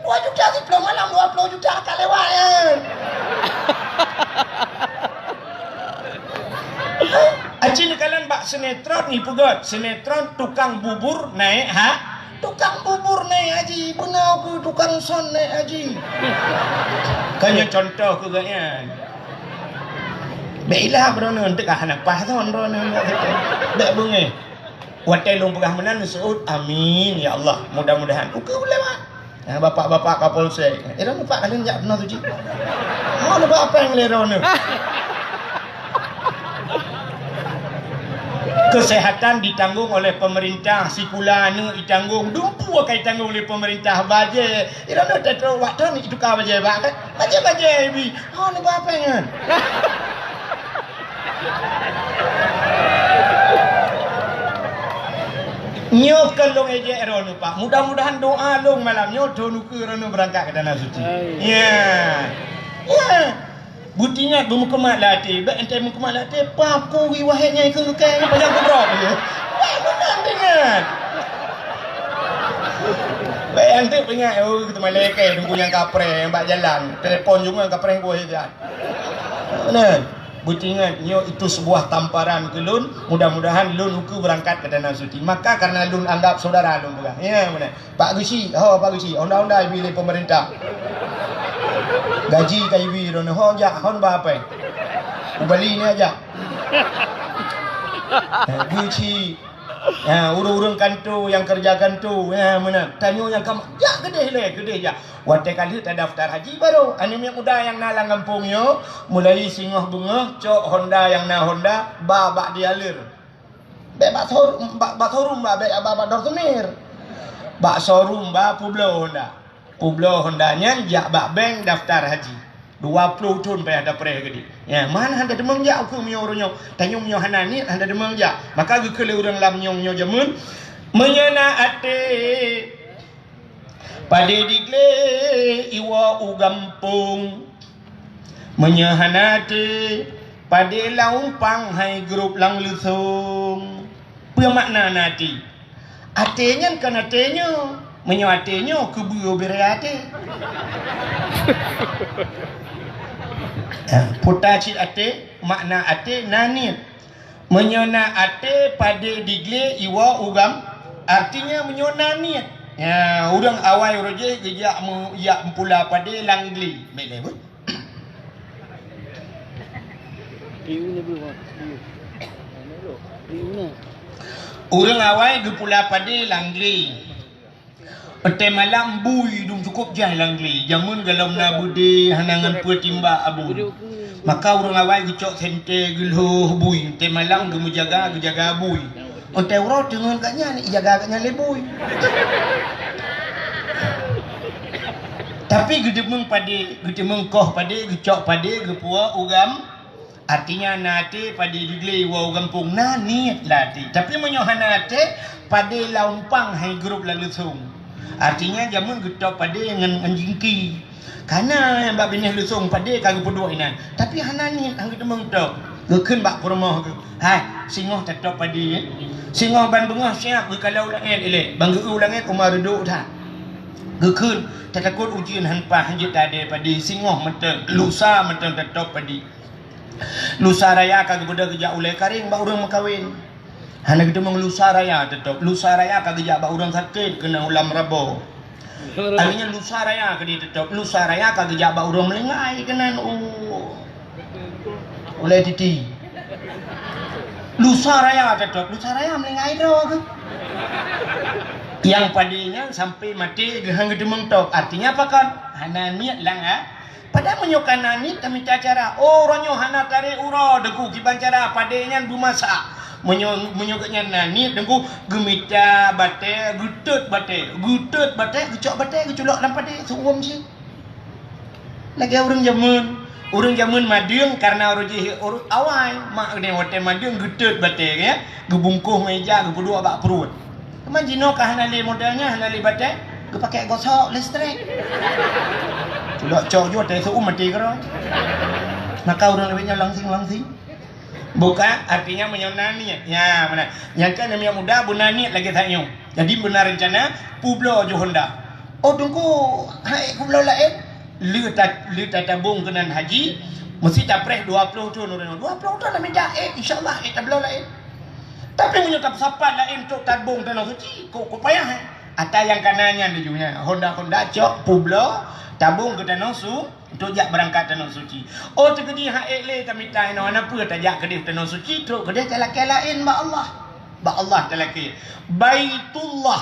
C: 2 juta sih belum malam 20 juta tak lewat kan. Acin kalian bak sinetron ni pegat. Sinetron tukang bubur naik tukang bubur naik haji. Benar ke tukang son naik haji. Kanya contoh ke gaya. Baiklah berona untuk hanapah tu berona nak kata. Dak bunga. Watai long pegah menan Saud. Amin ya Allah. Mudah-mudahan. Uka boleh mak. Bapak-bapak Kapolsek. Nampak kalian jak benar tu cik. Mau nampak apa yang lerona? Kesehatan ditanggung oleh pemerintah, sikula anu ditanggung, dumpu akan ditanggung oleh pemerintah baje. Ira nak tahu waktu ni tukar baje bak kan? Baje bi. Ni apa kan? Nyok kalong eje erono pak. Mudah-mudahan doa long malam nyok nuku erono berangkat ke tanah suci. Ya. Butinya muka mak latih, baik entai muka mak latih, papu wahainya ikut lukai banyak berok je. Benar dengan. Baik entai ingat kita malaikat tunggu yang kapre yang bak jalan, telefon juga kapre buah jalan. Benar. Butinya itu sebuah tamparan ke lun, mudah-mudahan lun uku berangkat ke tanah suci. Maka karena lun anggap saudara lun bukan. Ya benar. Pak Gusi, Pak Gusi, undang-undang pilih pemerintah. Gaji KIB dono jak apa? Bali ni aja. Guci. Urung-urung kantor yang kerja kantor, mana? Tanya yang kamu, ya gede ya. Watai kali tak daftar haji baru. Anime muda yang nalang kampungnya, mulai singoh bengah, cok Honda yang na Honda, babak dialir. Bak showroom bak Dorsemir. Bak showroom bak Pueblo Honda. Pueblo Hondanya jak bak bank daftar haji 20 tahun payah ada pereh gede. Ya, mana anda demang jak aku mio orangnya. Tanya mio hanani anda demang jak. Maka gekele orang lam nyong jamun menyana ate pade digle iwa ugampung menyahanate pade laumpang hai grup lang lusung. Apa makna nanti? Atenya kan atenya menyuatinya kebuyo berate. Putacit ate makna ate nanit Menyona ate pada digle iwa ugam artinya menyona niat. Ya, orang awal roje gejak ya pula pada langli. Baik apa? Orang awal ge pula pada langli. Pete malam bui dum cukup jah langli. Jamun galam na bude hanangan petimba abu. Maka orang awal ge cok sente geluh bui. Pete malam ge jaga bui. Onte uro dengan katnya ni jaga katnya lebui. Tapi gede meng pade, gede mengkoh pade, gecok pade, gepua ugam. Artinya nate pade digle wa ugam pung na niat lati. Tapi menyohan nate pade laumpang hai grup lalu sung. Artinya jamun gecok pade dengan jingki. Karena yang bab benih lusung pade kagak pedua inan. Tapi hanani hang gede meng tok. Gekeun bak permoh ke. Hai, singoh tetap pade. Singoh ban bengah siap ke kalau langit elek. Bang geu langit umar duduk dah. Gekeun takut ujian hanpa hanjit ade padi singoh menteng lusa menteng tetap padi. Lusa raya kagak beda kerja ulai karing bak urang makawin. Hana kita menglusa raya tetap. Lusa raya kagak jak bak urang sakit kena ulam rabo. Artinya lusa raya kadi tetap. Lusa raya kagak jak bak urang melengai kena ulai titi. Lusa raya tetap. Lusa raya melengai dah ke? Yang padinya sampai mati gehang gede mengtok. Artinya apa kan? Hana niat lang ha? Pada menyokan nani kami cara. Oh ronyo hana tare uro deku kiban cara padenya bumasak. Menyokanya nani deku gemita bate gutut bate gecok bate geculok dalam pade suum sih. Lagi orang zaman madung karena orang awal mak ni hotel madung gutut bate ya. Gebungkuh meja gebudua bak perut. Keman jino kah hanali modelnya hanali batek ke pakai gosok listrik. Sudah cok juga teh suum mati keroi. Maka orang lebihnya langsing. Bukan artinya menyona niat. Ya mana? Yang kan namanya muda benar niat lagi tanya. Jadi benar rencana publo jo Honda. Oh tunggu hai publo lain. Lu tabung kenan haji mesti tapreh 20 tu orang 20 tu nak minta insyaallah tablo lain. Tapi menyetap sapan lain untuk tabung tanah suci kok payah Ata yang kanannya tujunya Honda cok publo tabung ke tanah su untuk jak berangkat tanah suci. Oh terkedi hak ele tamita ina apa tajak ke tanah suci teruk ke dia talaki lain ba Allah talaki. Baitullah.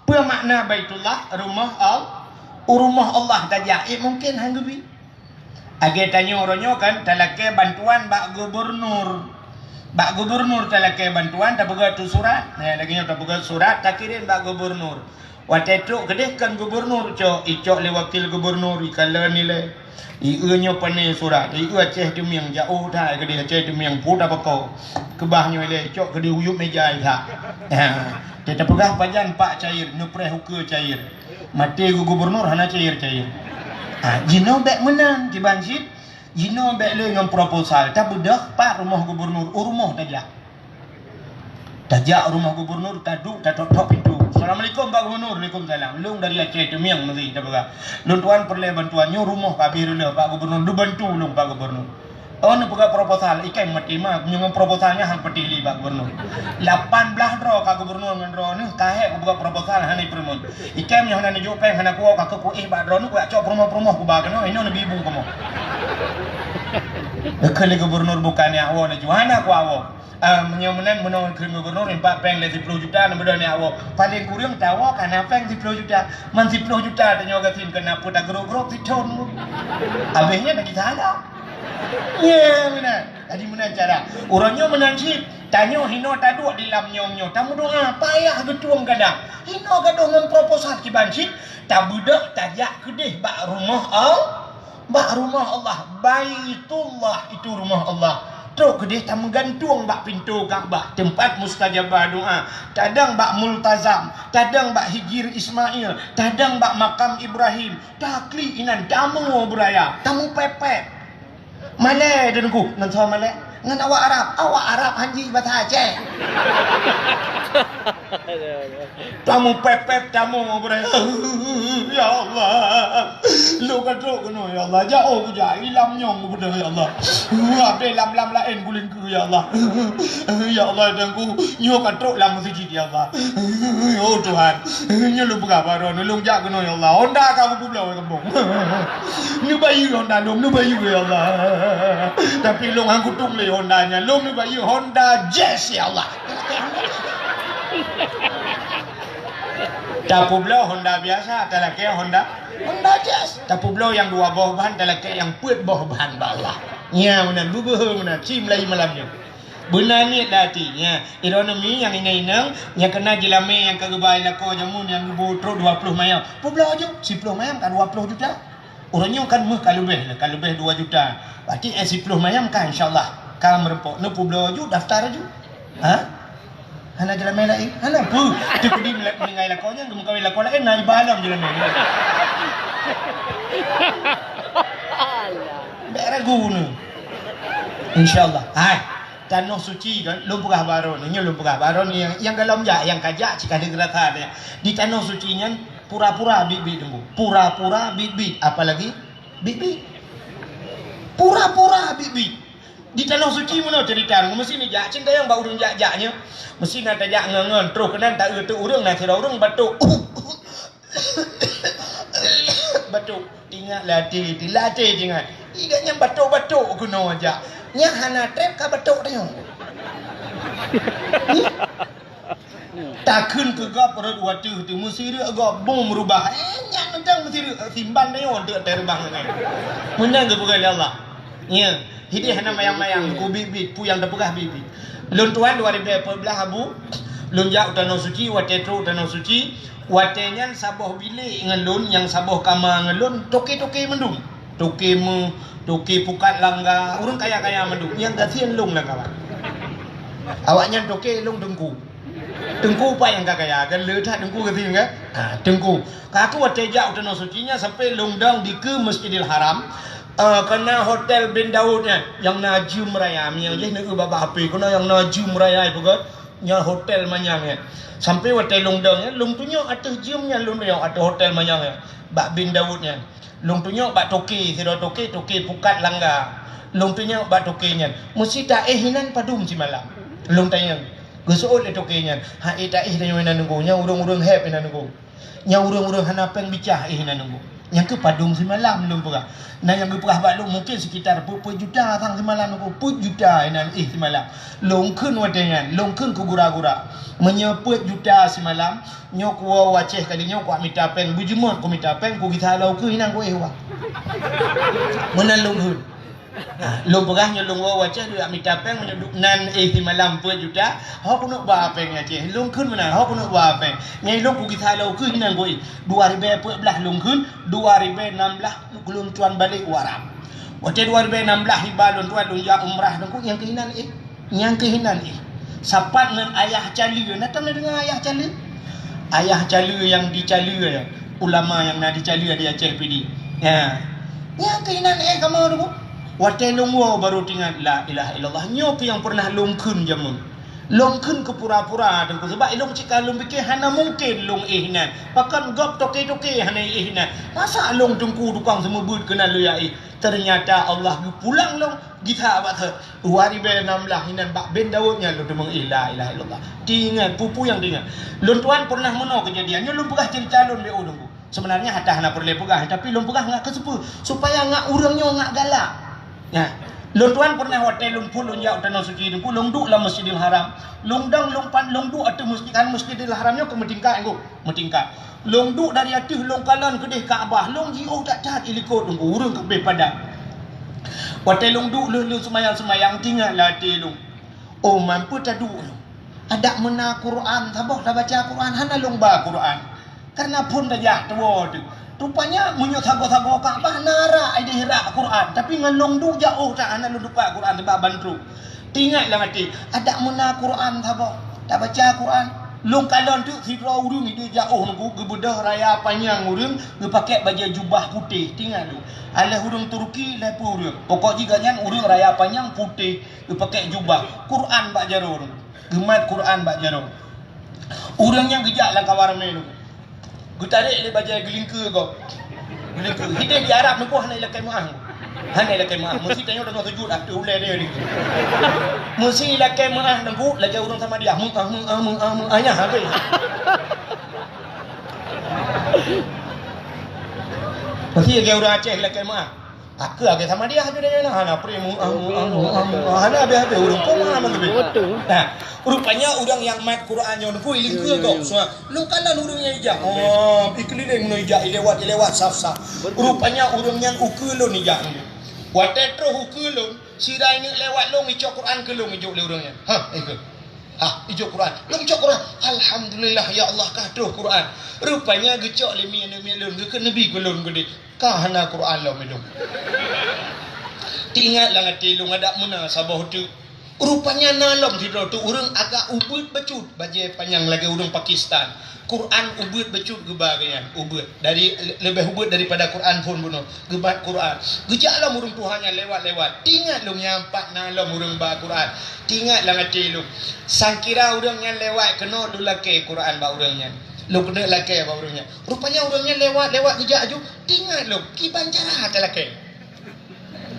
C: Apa makna Baitullah? Rumah Allah tajak. Mungkin hang gebi. Age tanya orangnya kan talaki bantuan bak gubernur. Bak gubernur talaki bantuan tak buka tu surat. Lagi tak buka surat tak kirim bak gubernur. Waktu itu kedehkan gubernur icok le wakil gubernur ikala nilai. Ieunya pane surat. Ieu Aceh tu miang jauh dah kedeh Aceh tu miang puda pakau. Kebahnya le icok kedeh uyup meja dah. Tetap pegah pajan pak cair nupreh huke cair. Mati gubernur hana cair. Jino bek menang jiban sit. Jino bek le dengan proposal. Tak budak pak rumah gubernur rumah tajak rumah gubernur taduk tok pintu. Assalamualaikum Pak Gubernur. Waalaikumsalam. Lung dari Aceh tu miang mesti dah berah. Lung tuan perlu bantuannya rumah kabir le Pak Gubernur du bantu lung Pak Gubernur. Oh nak buka proposal ikai mati mah nyung proposalnya hang petili Pak Gubernur. 18 dro Pak Gubernur ngan dro ni kahe buka proposal hani permun. Ikai nyung hana njuk peng hana kuau ka ku ba dro ni ku cok promo ku ba keno ino nabi bung komo. Kali Gubernur bukannya awak na juhana ku awak. Menyomenan menang krim gubernur 4 peng le 10 juta na bedo ni awak paling kurang tawa kana peng 10 juta man 10 juta tanyo gatin kena puta gro-gro titon abehnya bagi sana ya mana tadi mana cara orangnya menanjip tanyo hino tadu di lam nyomnyo tamu doa payah getuang kadang hino gaduh ngam proposal ki bansit tabudak tajak kedeh bak rumah Allah Baitullah itu rumah Allah. Teruk kedih tak menggantung bak pintu Kaabah, tempat mustajabah doa. Tadang bak multazam, tadang bak hijir Ismail, tadang bak makam Ibrahim. Takli inan tamu beraya, tamu pepet. Malay denku, ngan sama Malay, ngan awak Arab hanji bahasa Aceh. Tamu pepet tamu bre. Ya Allah. Lu kadro kono ya Allah. Jauh buja ilam nyong buda ya Allah. Ape lam lain kulin ku ya Allah. Ya Allah dan ku nyo kadro lam suci ya Allah. Oh Tuhan. Nyo lu buka baron lu jak kono ya Allah. Honda kamu pulau kampung. Ni bayi Honda lu ni bayi ya Allah. Tapi lu aku tung le Hondanya. Lu ni bayi Honda Jazz ya Allah. Tapu belau Honda biasa, talake Honda Jazz. Tapu belau yang dua bawah bahan, talake yang put bawah bahan Allah. Ya, benar bubuh benar. Cim lagi malamnya. Benar ni datinya. Ironomi yang ini yang kena jelame yang kegebai lako jamun yang butro 20 mayam. Pu belau aja 10 mayam kan 20 juta. Orangnya kan meh kalau lebih 2 juta. Berarti 10 mayam kan insyaallah. Kalau merempok, nu pu belau aja daftar aja. Ha? Hana jalan main lain. Hana pu. Tu kudi mengai lakonya, kawin lakon lain naik balam jalan main. Daerah guna. Insyaallah. Hai. Tanah suci kan lumpur baron. Ini lumpur baron yang dalam yang kajak jika digerata dia. Di tanah sucinya pura-pura bibit dembu. Pura-pura bibit. Apalagi bibit. Pura-pura bibit. Di tanah suci mana cerita mesti ni jak cinta yang bau urang jak-jaknya mesti nak tajak ngangan terus kenan tak tu urang nak sira urang batuk batuk tinggal latih dilatih jangan iganya batuk-batuk kuno aja nya hana trap ka batuk dia takun ke gap perut watu tu mesti dia agak bom merubah nya nentang mesti simban dia untuk terbang dengan menang ke bukan Allah ya. Hidi hana mayang-mayang ku bibit pu yang dapegah bibit. Lun tuan 2012 abu lun jak tanah suci wate tru tanah suci watenyan saboh bilik ngelun yang saboh kama ngelun toke-toke mendung. Toke pukat langga urang kaya-kaya mendung yang gasian lung lah kawan. Awaknya toke lung dengku. Dengku apa yang kaya kan letak dengku gasian kan? Dengku. Kaku wate jak tanah sucinya sampai lungdang di ke Masjidil Haram. Kena hotel bin Daudnya yang Najum Raya yang je nak baba HP kena yang Najum Raya pegot nya hotel manyangnya sampai hotel lungdang lung tunyo atas jumnya lung yang ada hotel manyangnya bak bin Daudnya lung tunyo bak toke sira toke pukat langga lung tunyo bak tokenya mesti tak hinan padum si malam lung tanyang gesool le tokenya ha tak hinan nunggu nya urang-urang hep hinan nunggu nya urang-urang hanapeng bicah hinan nunggu yang ke padung semalam belum pernah. Nah yang ke perah balung mungkin sekitar puluh juta tang semalam aku puluh juta inan semalam. Longkun wadengan, longkun ku gura-gura. Menyeput juta semalam, nyok wa waceh kali nyok wa minta peng bujumot ku minta peng ku kita lau ke inan ku ewa. Menan longkun. Lung perahnya lung wa waceh dia minta peng menyeduk nan semalam 10 juta. Hok nak ba peng aceh. Longkun mana? Hok nak ba peng. Nyai lung ku kita lau ke inan ku 2014 longkun 2016 belum tuan balik waram. Waktu 2016 hibalun tuan lunja umrah dengku yang kehinan sapat dengan ayah cali natang dengan ayah cali yang dicali ulama yang nak dicali di Aceh PD ya yang kehinan kamu dengku waktu lungwo baru tinggal la ilaha illallah nyok yang pernah lungkun jamun longkun ke pura-pura dengku sebab ilung cika lung fikir hana mungkin lung ihnan pakan gop toke-toke hana ihnan masa lung dengku dukang semua bud kena lu ya ternyata Allah pulang long kita abad 2016 hinan bak ben Daudnya lu demang la ilaha illallah tinggal pupu yang tinggal lun tuan pernah meno kejadiannya lung pegah cerita lun beu dengku sebenarnya hatta hana perle pegah tapi lung pegah ngak kesepu supaya ngak urangnya ngak galak ya. Lung tuan pernah hotel lung pun lung jauh tanah suci lung lung duk lah Masjidil Haram lung dang lung pan lung duk atu Masjidil Haramnya ke metingkat lung duk dari atuh lung kalan kedih Kaabah lung jiu tak cat ilikot lung urang ke be padan hotel lung duk lung semayang tinggal latih lung oh mampu tadu ada mena Quran sabah dah baca Quran hana lung ba Quran karena pun dah jak tua tu rupanya munyuk sago-sago Kaabah nara ide hira Quran tapi ngelong du jauh tak ana lu lupa Quran sebab bantru tinggal lah mati ada mena Quran sabah tak baca Quran long kalon tu sidra urung ide jauh nunggu gebedah raya panjang urung ge pakai baju jubah putih tinggal tu alah urung Turki lepo urung pokok jiganya urung raya panjang putih ge pakai jubah Quran bak jaro urung gemat Quran bak jaro Orang yang gejak lah kawar melu. Gu tarik le bajai gelingka kau. Gelingka. Hidup di Arab ni pun hanai lakai maang. Hanai lakai maang. Mesti tanya dengan sujud dah tu ulai dia ni. Mesti lakai maang nanggu lagi orang sama dia. Ayah habis. Mesti lagi orang Aceh lakai maang. Aku agak sama dia aja dia nah ana premu ana habis urang kau mana lebih. Nah, rupanya orang yang mat Quran yang ku iling ke kau. So, lu kana urang yang ijak. Oh, ikeliling mun ijak lewat saf-saf. Rupanya orang yang ukulun ijak ni. Wate tro ukulun, sirai ni lewat long ijak Quran ke long ijak le orangnya. Ijak Quran. Long ijak Quran. Alhamdulillah ya Allah kah tro Quran. Rupanya gecok le mi lun ke nabi kulun gede. Kahana Quran lo medong. Tinggal lah ngati lu ngadak muna sabah tu. Rupanya nalom tidur tu orang agak ubud becut bajai panjang lagi orang Pakistan. Quran ubud becut gebagian ubud dari lebih ubud daripada Quran pun bunuh gebat Quran. Gejaklah orang Tuhannya lewat-lewat. Tinggal lu nyampak nalom orang ba Quran. Tinggal lah ngati lu. Sangkira orang yang lewat kena dulake Quran ba orangnya. Lu kena lakai apa orangnya. Rupanya orangnya lewat gejak aju. Tinggal lu kiban cara tak lakai.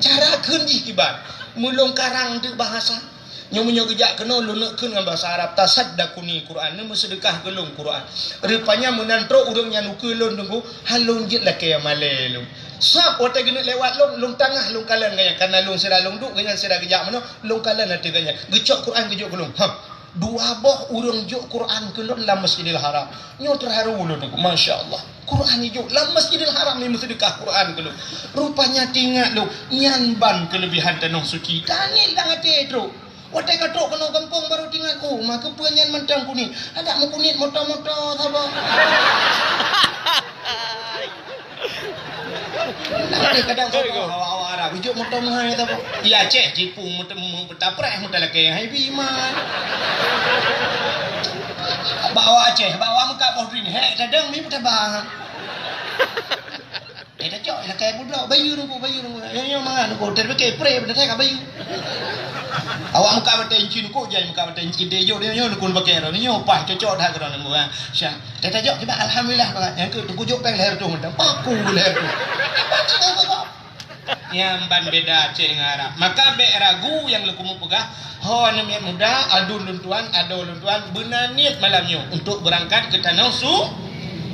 C: Cara kenji kiban. Mulung karang tu bahasa. Nyomunyo gejak kena lu nak kena bahasa Arab. Tasaddaquni Quran. Ni sedekah gelung Quran. Rupanya menantro orang yang ukulun tunggu. Halung jit lakai malai lu. Sap otak kena lewat lung tengah lung kalan gaya. Karena lung sira lung duk dengan sira gejak mana. Lung kalan nanti gaya. Gejak Quran gejak gelung. Dua boh urang juk Quran kelon dalam Masjidil Haram. Nyo terharu ulun aku. Masya-Allah. Quran juk dalam Masjidil Haram ni sedekah Quran kelon. Rupanya tinggal lu nyan ban kelebihan tanah suci. Tanil dah ngate tro. Watai katok kena kampung baru tinggal maka penyan mentang kuning. Ada mau kuning moto-moto sabar. Nanti kadang awak Arab hijau motor mahal tak apa. Di Aceh jipung motor bertaprak motor laki hai biman. Bawa Aceh, bawa muka bawah ni. Hei, kadang ni motor bang. Dah cok laki budak bayu nunggu. Yang mana nunggu terpakai pre benda saya bayu. Awak muka bertenci nunggu jangan muka bertenci dia jo dia nunggu pakai ro ni opah cocok dah kena nunggu ah. Syah. Dah cok kita alhamdulillah yang ke tunggu jok peng leher tu mentang. Paku leher tu. Yang ban beda Aceh dengan Arab. Maka be ragu yang lu kumu pegah. Ho namanya muda adu luntuan benar niat malamnya untuk berangkat ke tanah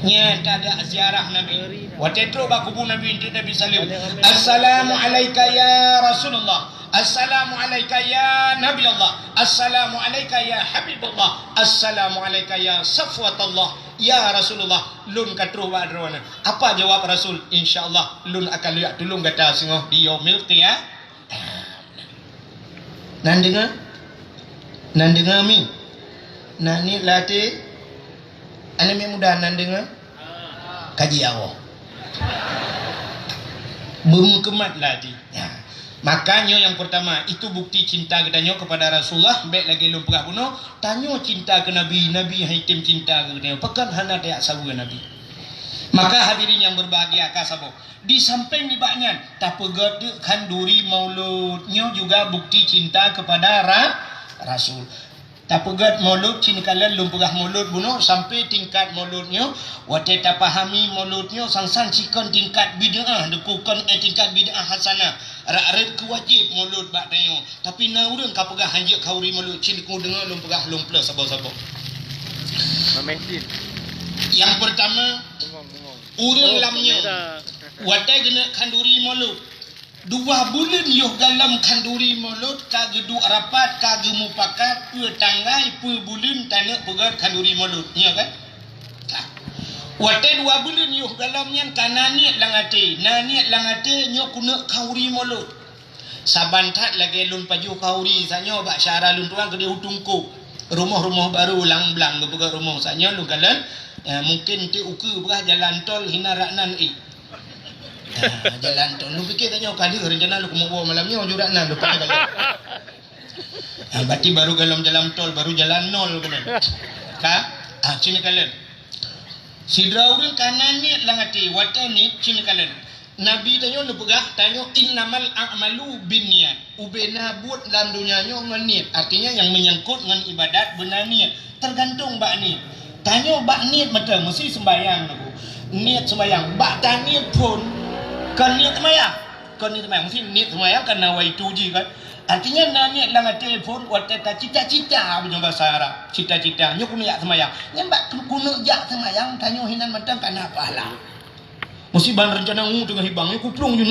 C: nya tak ada ziarah Nabi. Watetro ba kubur Nabi inti Nabi salim. Assalamu alayka ya Rasulullah. Assalamu alayka ya Nabi Allah. Assalamu alayka ya Habibullah. Assalamu alayka ya Safwatullah. Ya Rasulullah. Lun katru ba drona. Apa jawab Rasul? InsyaAllah lun akan lihat tulung kata singoh di yaumil qiyamah. Nan dengar mi. Nan ni latih anak muda nan dengar kaji Allah bermukemat lagi ya. Makanya yang pertama itu bukti cinta katanya kepada Rasulullah. Baik lagi lumpah bunuh tanya cinta ke Nabi haitim cinta ke katanya pekan hana tak sabu Nabi. Maka hadirin yang berbahagia kasabo di samping ni banyak tapi gede kanduri mauludnya juga bukti cinta kepada Rasul. Tapegat maulud cini kalian lumpugah maulud bunuh sampai tingkat mauludnya wate tak pahami mauludnya sang cikon tingkat bid'ah dekukan tingkat bid'ah hasanah rak kewajib maulud bak tayo tapi na urang kapegah hanjik kauri maulud cini ku dengar lumpugah lumpla sabo-sabo. Yang pertama urang lamnya wate gena kanduri maulud 2 bulan yuh dalam kanduri mulut kagedu rapat kagemu pakat tanggai bulan tanak pegat kanduri mulut ya kan wate 2 bulan yuh dalam yang kananiat langate nyo kuna kauri mulut sabantat lagi lun paju kauri sanyo bak syara lun tuang gede hutungku rumah-rumah baru lang-blang bepegat rumah sanyo lun kalan mungkin ti uku berah jalan tol hina raknan jalan tu lu fikir tanya kali rencana lu mau bawa malamnya juga nak depan kali. Berarti baru dalam jalan tol baru jalan nol kan. Sini kalian. Sidra urang kanan ni langati watani sini kalian. Nabi tanya lu pegah tanya innamal a'malu binniyat. Ubena buat dalam dunia nyo ngan niat. Artinya yang menyangkut dengan ibadat benar niat. Tergantung bak ni. Tanya bak niat macam mesti sembahyang aku. Niat sembahyang. Bak tak niat pun kan niat sembahyang. Kan niat sembahyang mesti niat sembahyang kan nawaitu je kan. Artinya nak niat lang telefon waktu tak cita-cita punya bahasa Arab. Cita-cita nyo kuno yak sembahyang. Nyambak kuno yak sembahyang tanya hinan macam kana pahala. Mesti ban rencana tengah hibang ni kuplung je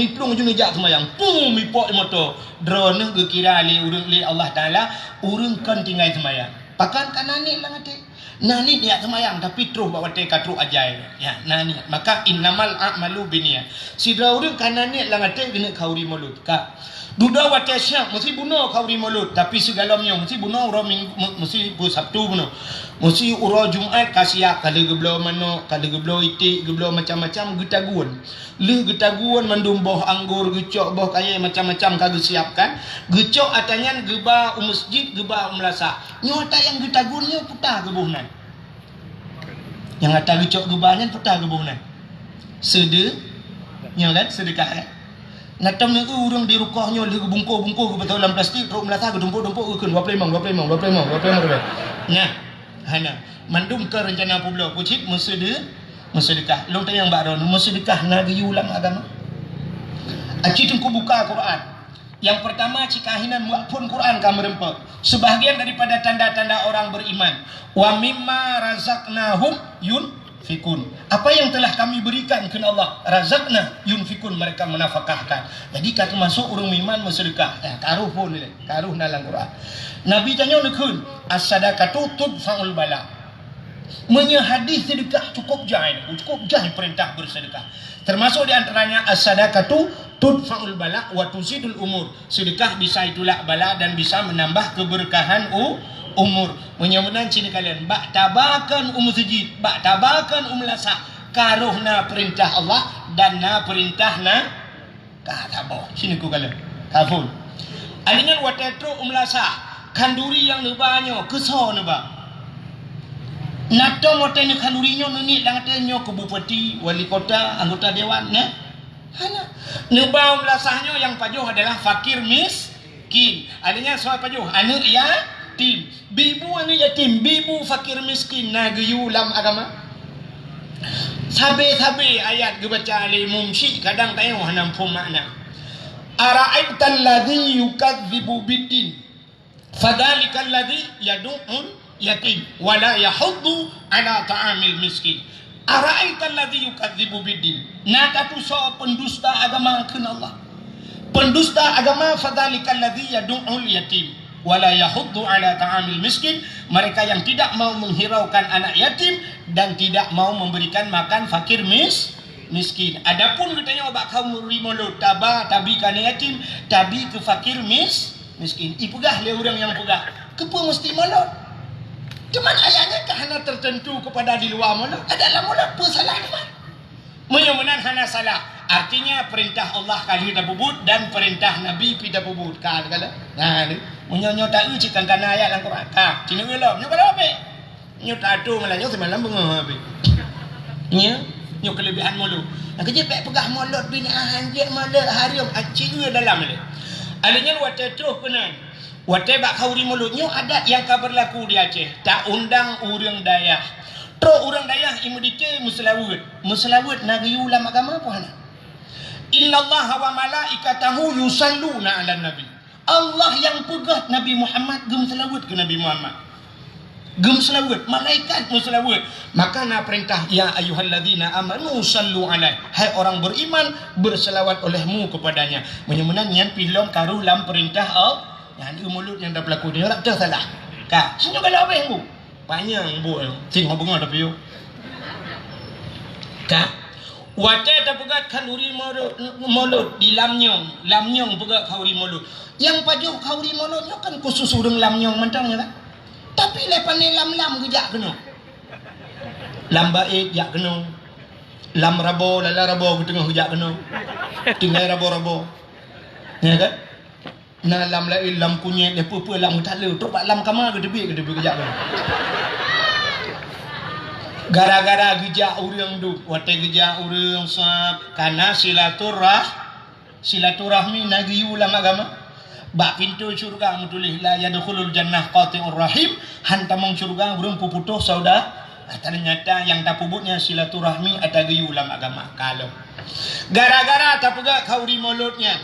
C: jak semayang. Pum mipok di motor. Drone ke kira li urang li Allah Taala urang kan tinggal semayang. Pakan kanani lang ate. Nani dia semayang tapi terus bawa te katru ajai. Ya, nani. Maka innamal a'malu binniyat. Sidra urang kanani lang ate kena kauri mulut. Ka. Duda wate syak mesti bunuh kauri mulut tapi segalamnya mesti bunuh ura mesti bu Sabtu bunuh. Mesti ura Jumaat kasiak kali geblo mano kali geblo itik geblo macam-macam getaguan. Leh getaguan mandum boh anggur gecok boh kaya macam-macam kagak siapkan. Gecok atanyan geba masjid geba melasa. Nyota yang getagunnya putah gebuhnan. Yang ata gecok gebanya putah gebuhnan. Sedekah kan? Natam ni urang di rukahnya leh bungkus-bungkus ke betul dalam plastik ruk melasa ke dumpuk-dumpuk ke 25 nah hana mandum ke rencana pula pucit sedekah long tayang bakron sedekah nagi ulama agama aci tengku buka Quran yang pertama cikahinan muapun Quran kamu rempek sebahagian daripada tanda-tanda orang beriman wa mimma razaqnahum yunfikun apa yang telah kami berikan ke Allah razaqna yunfikun mereka menafkahkan jadi kata masuk orang iman bersedekah taruh pun ni taruh dalam Quran Nabi tanya nekun as-sadaqatu tudfa'ul bala menyahadis sedekah cukup jahil perintah bersedekah termasuk di antaranya as-sadaqatu tudfa'ul bala wa tusidul umur sedekah bisa itulak bala dan bisa menambah keberkahan umur menyamunan cina kalian bak tabakan masjid bak tabakan lasa karuhna perintah Allah dan na perintah na katabo sini ku kalian kaful alingan watetro lasa kanduri yang nebanya keso neba nato motene kandurinya nuni langatenyo ke bupati wali kota anggota dewan na hana neba lasahnya yang pajuh adalah fakir miskin alingan soal pajuh anu ya yatim, bibu anu yatim, bibu fakir miskin nagayu lam agama. Sabe-sabe ayat gebaca ali mumsi kadang tayo hanam pun makna. Ara'aital ladzi yukadzibu biddin fadzalikal ladzi yad'un yatim wala yahuddu ala ta'amil miskin. Ara'aital ladzi yukadzibu biddin. Nakatu so pendusta agama keun Allah. Pendusta agama fadzalikal ladzi yad'ul yatim wala yahuddu ala ta'amil miskin, mereka yang tidak mau menghiraukan anak yatim dan tidak mau memberikan makan fakir miskin. Adapun katanya obak kaum rimolo taba tabi kana yatim tabi ke fakir miskin ipegah le orang yang pegah kepa mesti molot cuman ayatnya kahana tertentu kepada di luar molot adalah molot pesalah menyamanan hana salah. Artinya perintah Allah kali kita bubut dan perintah Nabi kita bubut kan kala. Nah ni munyo tak ucikan kana ayat dalam Quran. Ka, cina gelap. Nyo kada apa? Nyo tak adu malah nyo semalam bengah habis. Nyo kelebihan mulu. Nak kerja pegah molot binaan dia molot harium acing dalam ni. Alanya wate terus penan. Wate bak kauri mulut nyo adat yang ka berlaku di Aceh. Tak undang urang Dayak. Tro urang Dayak imudike Muslawut nagi ulama agama apa hana? Innallaha wa malaikatahu yusalluna 'alan nabi. Allah yang pegah Nabi Muhammad gem selawat ke Nabi Muhammad. Gem selawat, malaikat selawat. Maka na perintah ya ayyuhalladzina amanu sallu alaihi. Hai orang beriman berselawat olehmu kepadanya. Menyamanan yang pilom karuh lam perintah yang mulut yang dah berlaku dia tak salah. Ka, sino kalau apa yang bu? Panjang bu. Sing hubungan tapi yo. Ka wate tak pegat kalori mulut di lamnyong pegat kalori mulut. Yang pajuh kalori mulutnya kan khusus urang lamnyong mentangnya kan. Tapi lepas ni lam gejak kena. Lam baik jak kena. Lam rabo lala rabo ke tengah gejak kena. Tinggal rabo. Ya kan? Nah lam lain lam kunyit lepa-lepa lam tala. Tok pak lam kamar ke tepi gejak kena. Gara-gara gejak urang tu, wate gejak urang sab kana silaturahmi nagi ulama agama. Bak pintu syurga mutulih la yadkhulul jannah qati'ur rahim, hantamong syurga urang puputuh Ternyata yang tak pubutnya silaturahmi ada gayu ulama agama kalau. Gara-gara tak pegak kauri mulutnya.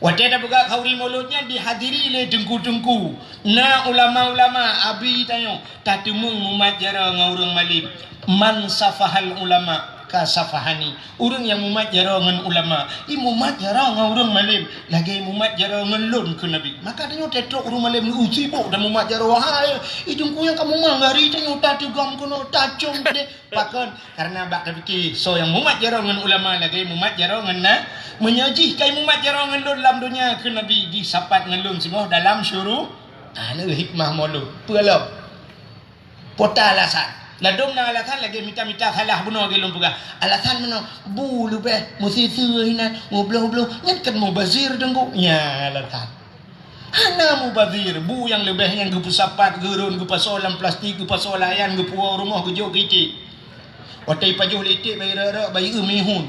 C: Waktu tak pegak kauri mulutnya dihadiri oleh dengku-dengku. Na ulama-ulama abi tayo tak temung mumat jara ngaurang malim. Man safahal ulama kasafahani. Urang yang mumat jara ngan ulama. I mumat jara ngaurang malim. Lagi mumat jara ngan lun ke Nabi. Maka tanyo tetrok urang malim ni sibuk dan mumat jara wahai. I dengku yang kamu manggari tanyo tak tegam kono tacung de pakon karena bak fikir so yang mumat jara ngan ulama lagi mumat jara ngan na menyaji kai mumat jara ngan lun dalam dunia ke Nabi disapat ngan lun singoh dalam syuruh. Ni hikmah mulu. Pelok. Pota alasan. Ladom na alasan lagi minta-minta kalah benar gelum pegah. Alasan mana? Bulu be, mesti hina, ngoblo-ngoblo, nyakan mubazir dengku. Ya alasan. Hana mubazir, bu yang lebih yang gepusapat, gerun, gepasolan plastik, gepasolayan, gepuau rumah gejok itik. Watai pajuh itik bayi rara bayi mihun.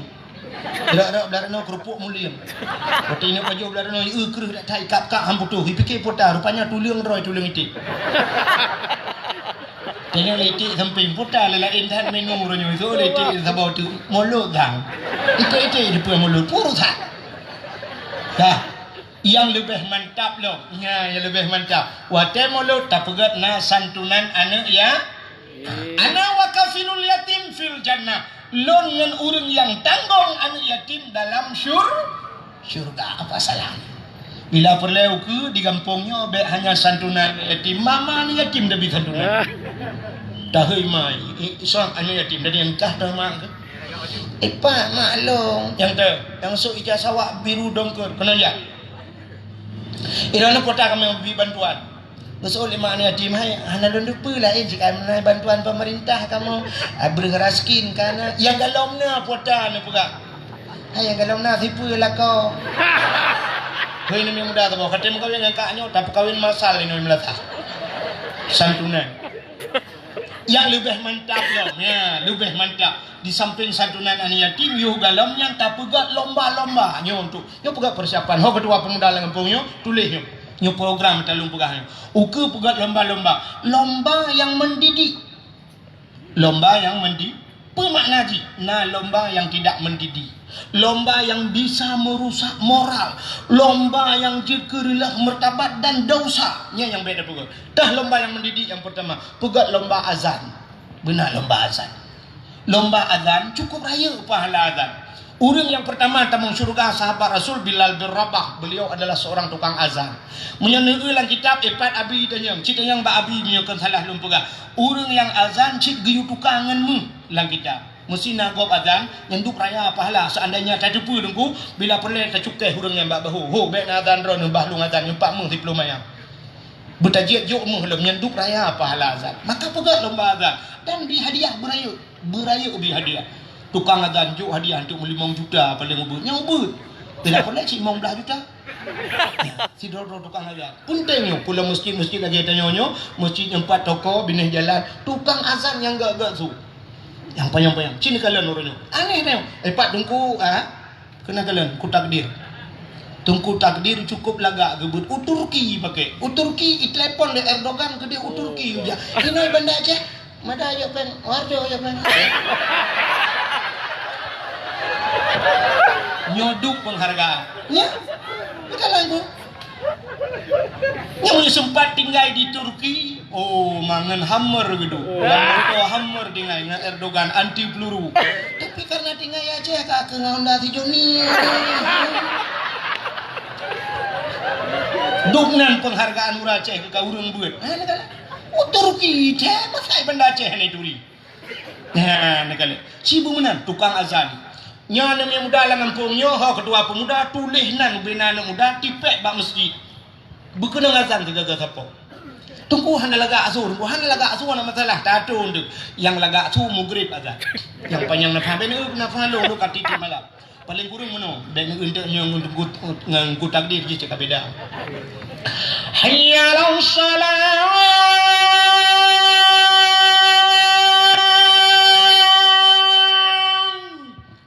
C: Rara belarano kerupuk mulia. Watai ini pajuh belarano kerah dak tai kap-kap hamputuh. Dipikir pota rupanya tulang roy tulang itik. Tengok letik samping putar lelain tahan minum orangnya itu letik sabau tu mulut gang. Itu di puan mulut purut tak. Dah. Yang lebih mantap loh. Ya, yang lebih mantap. Wate mulut tak pegat na santunan anak ya. Ana wakafilul yatim fil jannah. Lon ngan urang yang tanggung anak yatim dalam syurga. Apa salah? Bila perlu ke di kampungnya be hanya santunan yatim. Mama ni yatim dah bi santunan. Dah mai isang anak yatim dari entah dah mak ke. Pak maklum yang tu yang sok ijazah awak biru dongker kena ya. Irana kota kami beri bantuan. Besok lima anak yatim hai hana lupa lah jika menai bantuan pemerintah kamu bergeraskin karena yang galomnya kota ni pegak. Hai yang galomnya tipu lah kau. Kau ini muda tu kata mu kawin dengan kaknya tapi kawin masal ini melatah. Santunan. Yang lebih mantap loh, ya, lebih mantap. Di samping santunan anak yatim, yo galom yang tak pegat lomba-lomba, nyo untuk, nyo pegat persiapan. Ho ketua pemuda Lampung nyo, tulis nyo program talung pegang. Uke pegat lomba-lomba, lomba yang mendidik, lomba yang mendidik. Pemakna ji, nah lomba yang tidak mendidik, lomba yang bisa merusak moral, lomba yang jekerilah martabat dan dosanya yang beda pula. Dah lomba yang mendidik yang pertama, pegat lomba azan. Benar lomba azan. Lomba azan cukup raya pahala azan. Orang yang pertama tamang syurga sahabat Rasul Bilal bin Rabah. Beliau adalah seorang tukang azan. Menyentuh dalam kitab Epat Abi Tanyang. Cik Tanyang Mbak Abi menyakan salah lumpugah. Orang yang azan cik geyu tukanganmu dalam kitab. Mesti nak gop azan nyenduk raya pahala. Seandainya tak depu dengku bila perlu tak cukai orang yang mbak bahu. Ho baik azan ron mbah lung azan nyempak mu 10 mayang. Bertajiat jok mu helum nyenduk raya pahala azan. Maka pegat lomba azan dan beri hadiah beraya. Beraya beri hadiah. Tukang azan juk hadiah untuk 5 juta paling ubud. Yang ubud. Bila pernah cik 15 juta. Si doro tukang azan. Pentingnya pula masjid-masjid lagi tanya-nyo, masjid 4 toko binih jalan, tukang azan yang gak-gak su. Yang payang-payang. Cini kalian orangnya. Aneh tengok. Pak tungku kena kalian ku takdir. Tungku takdir cukup lagak gebut. Turki pakai. Turki telepon le Erdogan ke dia Turki uja. Ini benda aja. Mada ayo pen. Warjo ayo pen. Nyoduk penghargaan. Ya. Kalah tu. Yang sempat tinggal di Turki, oh mangan hammer gitu. Lalu hammer tinggal dengan Erdogan anti peluru. Tapi karena tinggal aja kak ke Honda si Joni. Dugnan penghargaan murah Aceh ke kaurung buat. Turki teh pasai benda Aceh ni turi. Nah, nakal. Sibu menan tukang azan. Nya nama muda Lampung nyo ho ketua pemuda tulis nan bina muda tipek bak masjid. Berkena azan tiga-tiga siapa. Tunggu hana laga asur, tunggu hana laga asur nama masalah tato untuk yang laga asur mugrib azan. Yang panjang nafah bena nafah lo katiti malam. Paling kurang mana? Dan untuk ngang takdir je cakap beda. Hayya ala salat.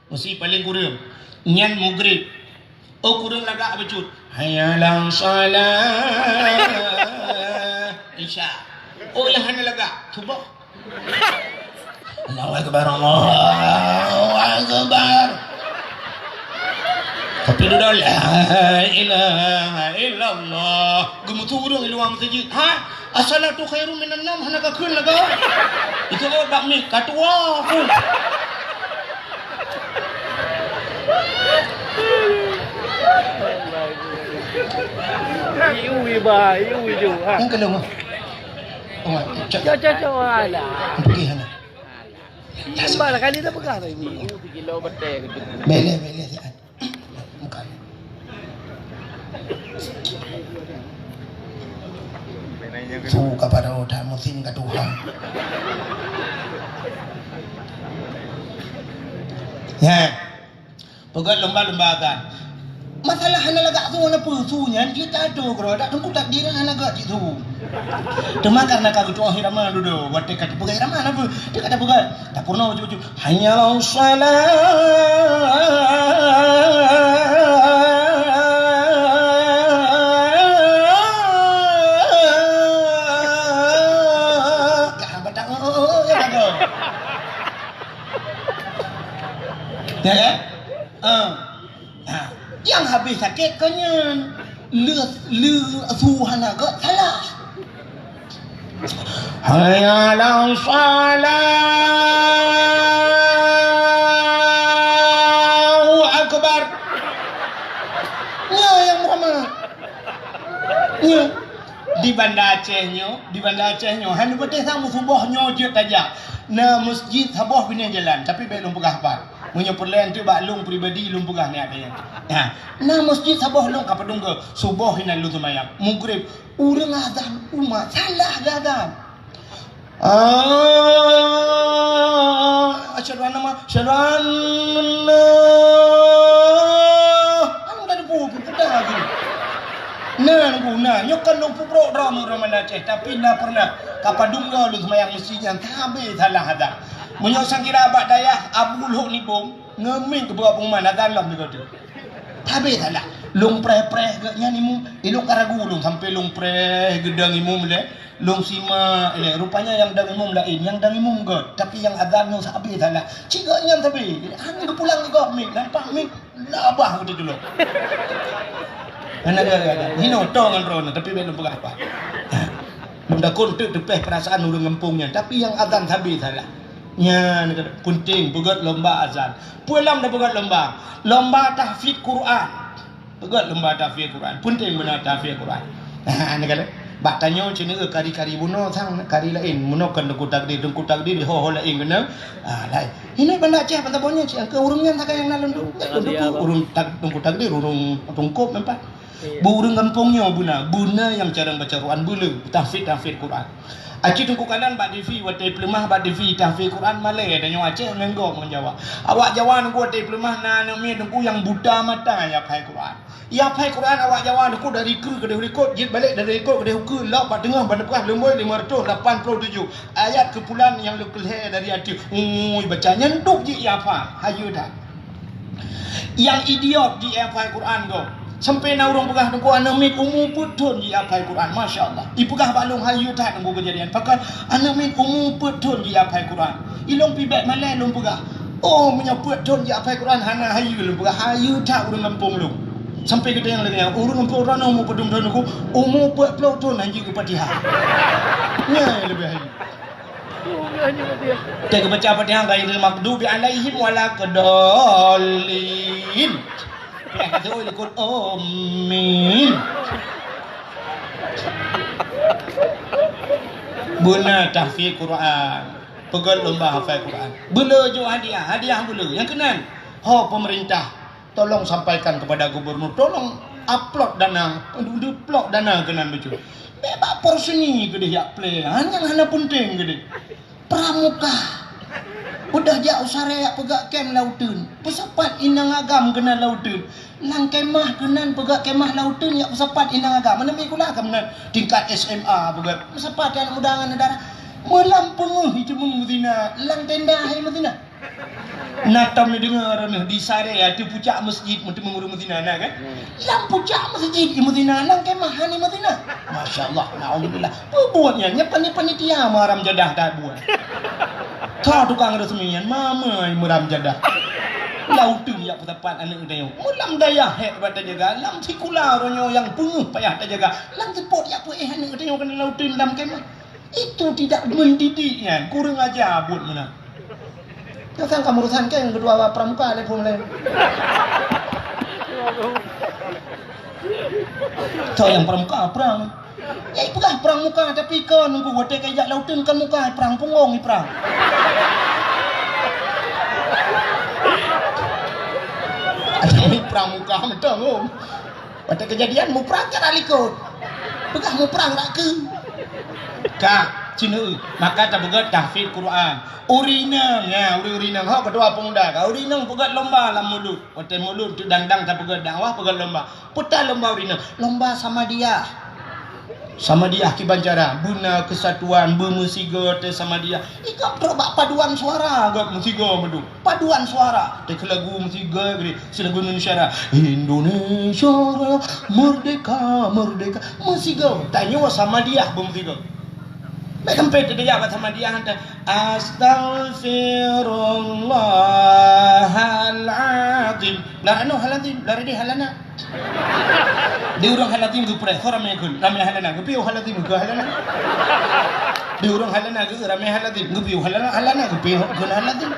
C: Mesti paling kurang nyan mugrib. Oh kurang laga becut. Hayya ala salat. Isya. Oh yang hana laga. Cuba.
A: Allahu Akbar, Allahu Akbar. Tapi dia dah la ilaha illallah. Gemuturung di luar masjid. Ha? As-salatu khairum minan naum, hana ka keun laga. Itu kau dak mi katua pun.
B: Iwi ba, iwi ju.
A: Yang kelima. Oh,
B: Cocok ala.
A: pergi hana.
B: Sembah lah kali dah pegang tu ini. Kilo betul.
A: Bele sian. Bukan. Su kepada udah musim kedua. Ya. Pegat lomba-lomba kan. Masalah hana lagak tu hana pusunya dia tak ada kro dak tunggu tak dira hana gak itu. Cuma karena kau tu akhir ramah dulu, waktu kata pegat ramah apa? Dia kata pegat. Tak pernah ujuk-ujuk. Hanya salat. Gak batang ya bago. Ya kan? Yang habis sakit kanyan lu suhana gak salah. Hayya ala Allahu Akbar. Ya yang ramah. Ya di Banda Aceh hanya betul sama subuhnya je tajak. Na masjid sabah bina jalan tapi belum pegah apa. Punya perlahan tu bak long pribadi long pegah ni ada yang. Ha, na masjid sabah long kapadung ke subuh hina lu semayang. Maghrib urang azan umat salah azan. Asyhadu anna anu dah debu pedah lagi. Nah guna nyokan long pubro drama Ramadan Aceh tapi na pernah kapadung lu semayang masjid yang tabe salah azan. Menyosang kira abad dayah Abu Luh ni bom ngemin ke bawah pengumuman azan lam juga tu. Tabe salah. Long preh-preh gaknya ni mu ilung karagu long sampai long preh gedang imum le long sima le rupanya yang dang imum lain yang dang imum god tapi yang azan yang sabi salah. Cigaknya tapi hang ke pulang ke mi nampak mi labah gitu dulu. Mana ada hino tongan ron tapi belum pegah apa. Benda kontek tepeh perasaan urang ngempungnya tapi yang azan sabi salah. Nya kunting pegat lomba azan. Pulang dah pegat lomba tahfidz Quran. Pegat lomba tahfidz Quran. Penting benar tahfidz Quran. Ha ni kata bak tanya macam ni kari-kari buno sang kari lain muno kan dengku takdir ho lain kena. Lain. Ini benda Aceh pasal bonya ke urungnya tak yang nalan tu. Urung tak dengku takdir urung tungkop nampak. Burung kampungnya buna yang cara baca Quran bulu tahfidz Quran. Acik tungku kanan bak divi watai pelemah bak divi tahfidz Quran Malay dan yang Aceh menggok menjawab. Awak Jawa nunggu watai pelemah na mi nunggu yang buta mata ya pai Quran. Ya pai Quran awak Jawa nunggu dari ke rekod jid balik dari rekod ke hukum lah bak tengah pada pekah lemboi 587 ayat kepulan yang lu keleh dari hati. Bacanya nduk ji ya apa? Hayu dah. Yang idiot ji ya pai Quran go. Sampai na urang pegah nunggu anamit umum betul di apa Quran masya-Allah. Ipegah balung hayu tak nunggu kejadian. Pakai anamit umum betul di apa Quran. Ilong pibet malai long pegah. Oh menyebut betul di apa Quran hana hayu long pegah hayu tak urang kampung long. Sampai kita yang lagi urang kampung orang umum pedum nunggu umum betul anjing ke Fatihah. Nya lebih hayu. Kita baca Fatihah ghairil maghdubi alaihim waladdallin. Kata oi ikut amin. Buna tahfidz Quran. Pegang lomba hafal Quran. Bela jo hadiah bela. Yang kenan. Pemerintah tolong sampaikan kepada gubernur tolong upload dana kenan betul. Bebak porseni gede yak play. Hanya penting gede. Pramuka. Udah jauh sare pegak kem lautun. Pesapat inang agam kena lautun. Lang kemah kenan pegak kemah lautun ya pesapat inang agam. Mana mikulah kemen tingkat SMA pegak. Pesapat yang undangan negara. Melampung itu muzina. Lang tenda hai muzina. Natam ni dengar ni di sare ya di puncak masjid mesti mengurus muzina kan. Lang puncak masjid di muzina lang kemah ni muzina. Masya-Allah. Alhamdulillah. Buatnya panitia maram jadah dah buat.
C: Tho tukang resmian mama muram jadah. Lau tu ya petapat anak dia. Mulam daya hek pada jaga. Lam sikula ronyo yang punguh payah tak jaga. Lam sepot ya pueh anak dia kena lau tu dam kemah. Itu tidak mendidik kan. Kurang aja buat mana. Jangan kamu urusan ke yang kedua pramuka le pun le. Tahu yang pramuka perang. Ya pegah perang muka tapi kan nunggu hotel kayak lautin kan muka perang pungong ni perang. Ada ni perang muka betul om. Pada kejadian mu perang kan alikut. Pegah mu perang nak ke. Kak, Cina maka tak begat tahfidz Quran. Urinang ya, urinang hak kedua pemuda. Kau urinang pegat lomba lam mulut. Hotel mulut tu dandang tak begat dakwah pegat lomba. Putar lomba urinang. Lomba sama dia. Sama dia kibancara buna kesatuan bermusiga te sama dia ikap terobak paduan suara agak musiga medu paduan suara te lagu musiga gede lagu Indonesia Indonesia merdeka merdeka musiga tanya sama dia bermusiga baik sampai dia apa sama dia hantar astaghfirullahaladzim la haladzim la redi halana di urang halatin ke pres ramai kun ramai halana ke piu halatin ke halana di urang halana ke ramai halatin ke piu halana ke piu kun halatin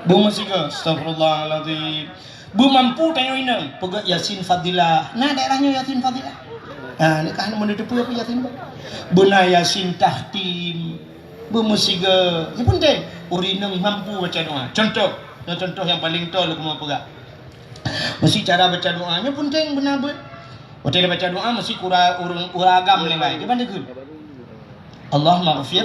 C: bu masika astagfirullahaladzim bu mampu tayo inang pegat yasin fadilah nah daerahnya yasin fadilah ni kan mun depu apa yasin bu na yasin tahtim bu masika ni penting urinang mampu baca doa contoh yang paling tol aku mau pegang. Mesti cara baca doanya penting benar bet. Waktu dia baca doa mesti uragam lengai. Di mana ke? Allah maghfir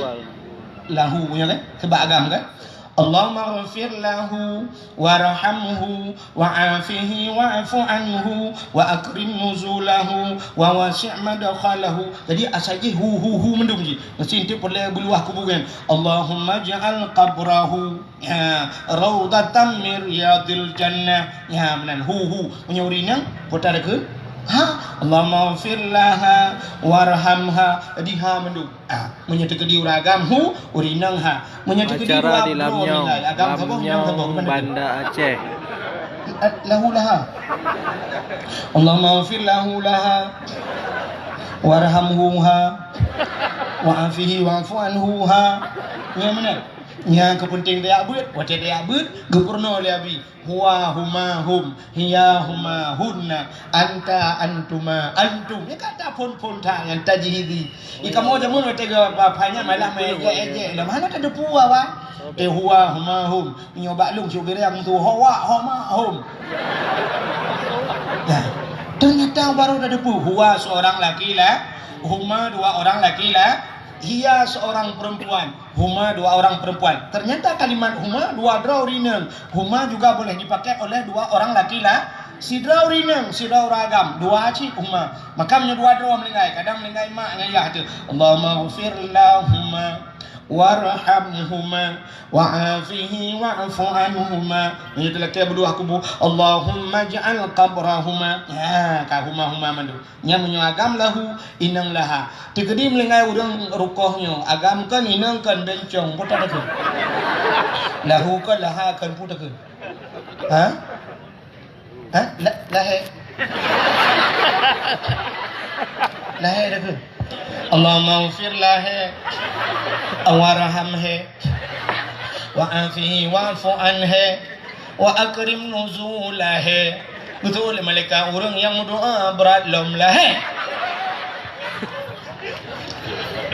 C: lahu ya kan? Sebab agam kan? Allah maghfir lahu warhamhu wa'afihi wa'fu anhu wa akrim nuzulahu wa wasi' madkhalahu. Jadi asaje hu mendung ji. Mesti inti boleh beluah kuburan. Allahumma ja'al qabrahu ya raudatan min riyadil jannah. Ya benar hu punya urinang putar ke? Allah maghfir laha warhamha. Jadi ha mendung. Menyatakan di uragam hu urinang ha. Menyatakan di
B: acara di Lamnyong Banda Aceh
C: lahu laha. Allah maghfir lahu laha warhamhuha wa'afihi wa'fu anhuha. Ya benar. Yang kepenting dia abud, wajah dia abud, gepurno le abi. Huwa huma hum, hiya huma hunna, anta antuma antum. Ni kata pun ta yang tajhidi. Ika mo jamun wetega bapanya malah meje. Dah mana ada puwa wa? Huwa huma hum. Nyoba lung syubir yang tu huwa huma hum. Ya. Ternyata baru ada depu. Huwa seorang laki lah, huma dua orang laki lah. Ia seorang perempuan, huma dua orang perempuan. Ternyata kalimat huma dua draw rineng. Huma juga boleh dipakai oleh dua orang laki lah. Si draw rineng, si draw ragam. Dua cik huma. Maka punya dua draw melingai. Kadang melingai mak ngayah tu. Allahumma ghafir lahumma warhamhuma wa'afihi wa'fu anhuma. Ini telah kaya berdua kubu. Allahumma ja'al qabrahuma. Ya, kahuma mandu. Nya menyagam lahu inang laha. Tikedi melingai urang rukohnya. Agam kan inang kan bencong. Putar ke? Lahu kan laha kan putar ke? Lahe. Lahe dah ke? Allahumma ghafir lahe warhamhe wa'afihi wa'fu anhe wa akrim nuzulahe. Betul mereka orang yang berdoa berat lom lahe.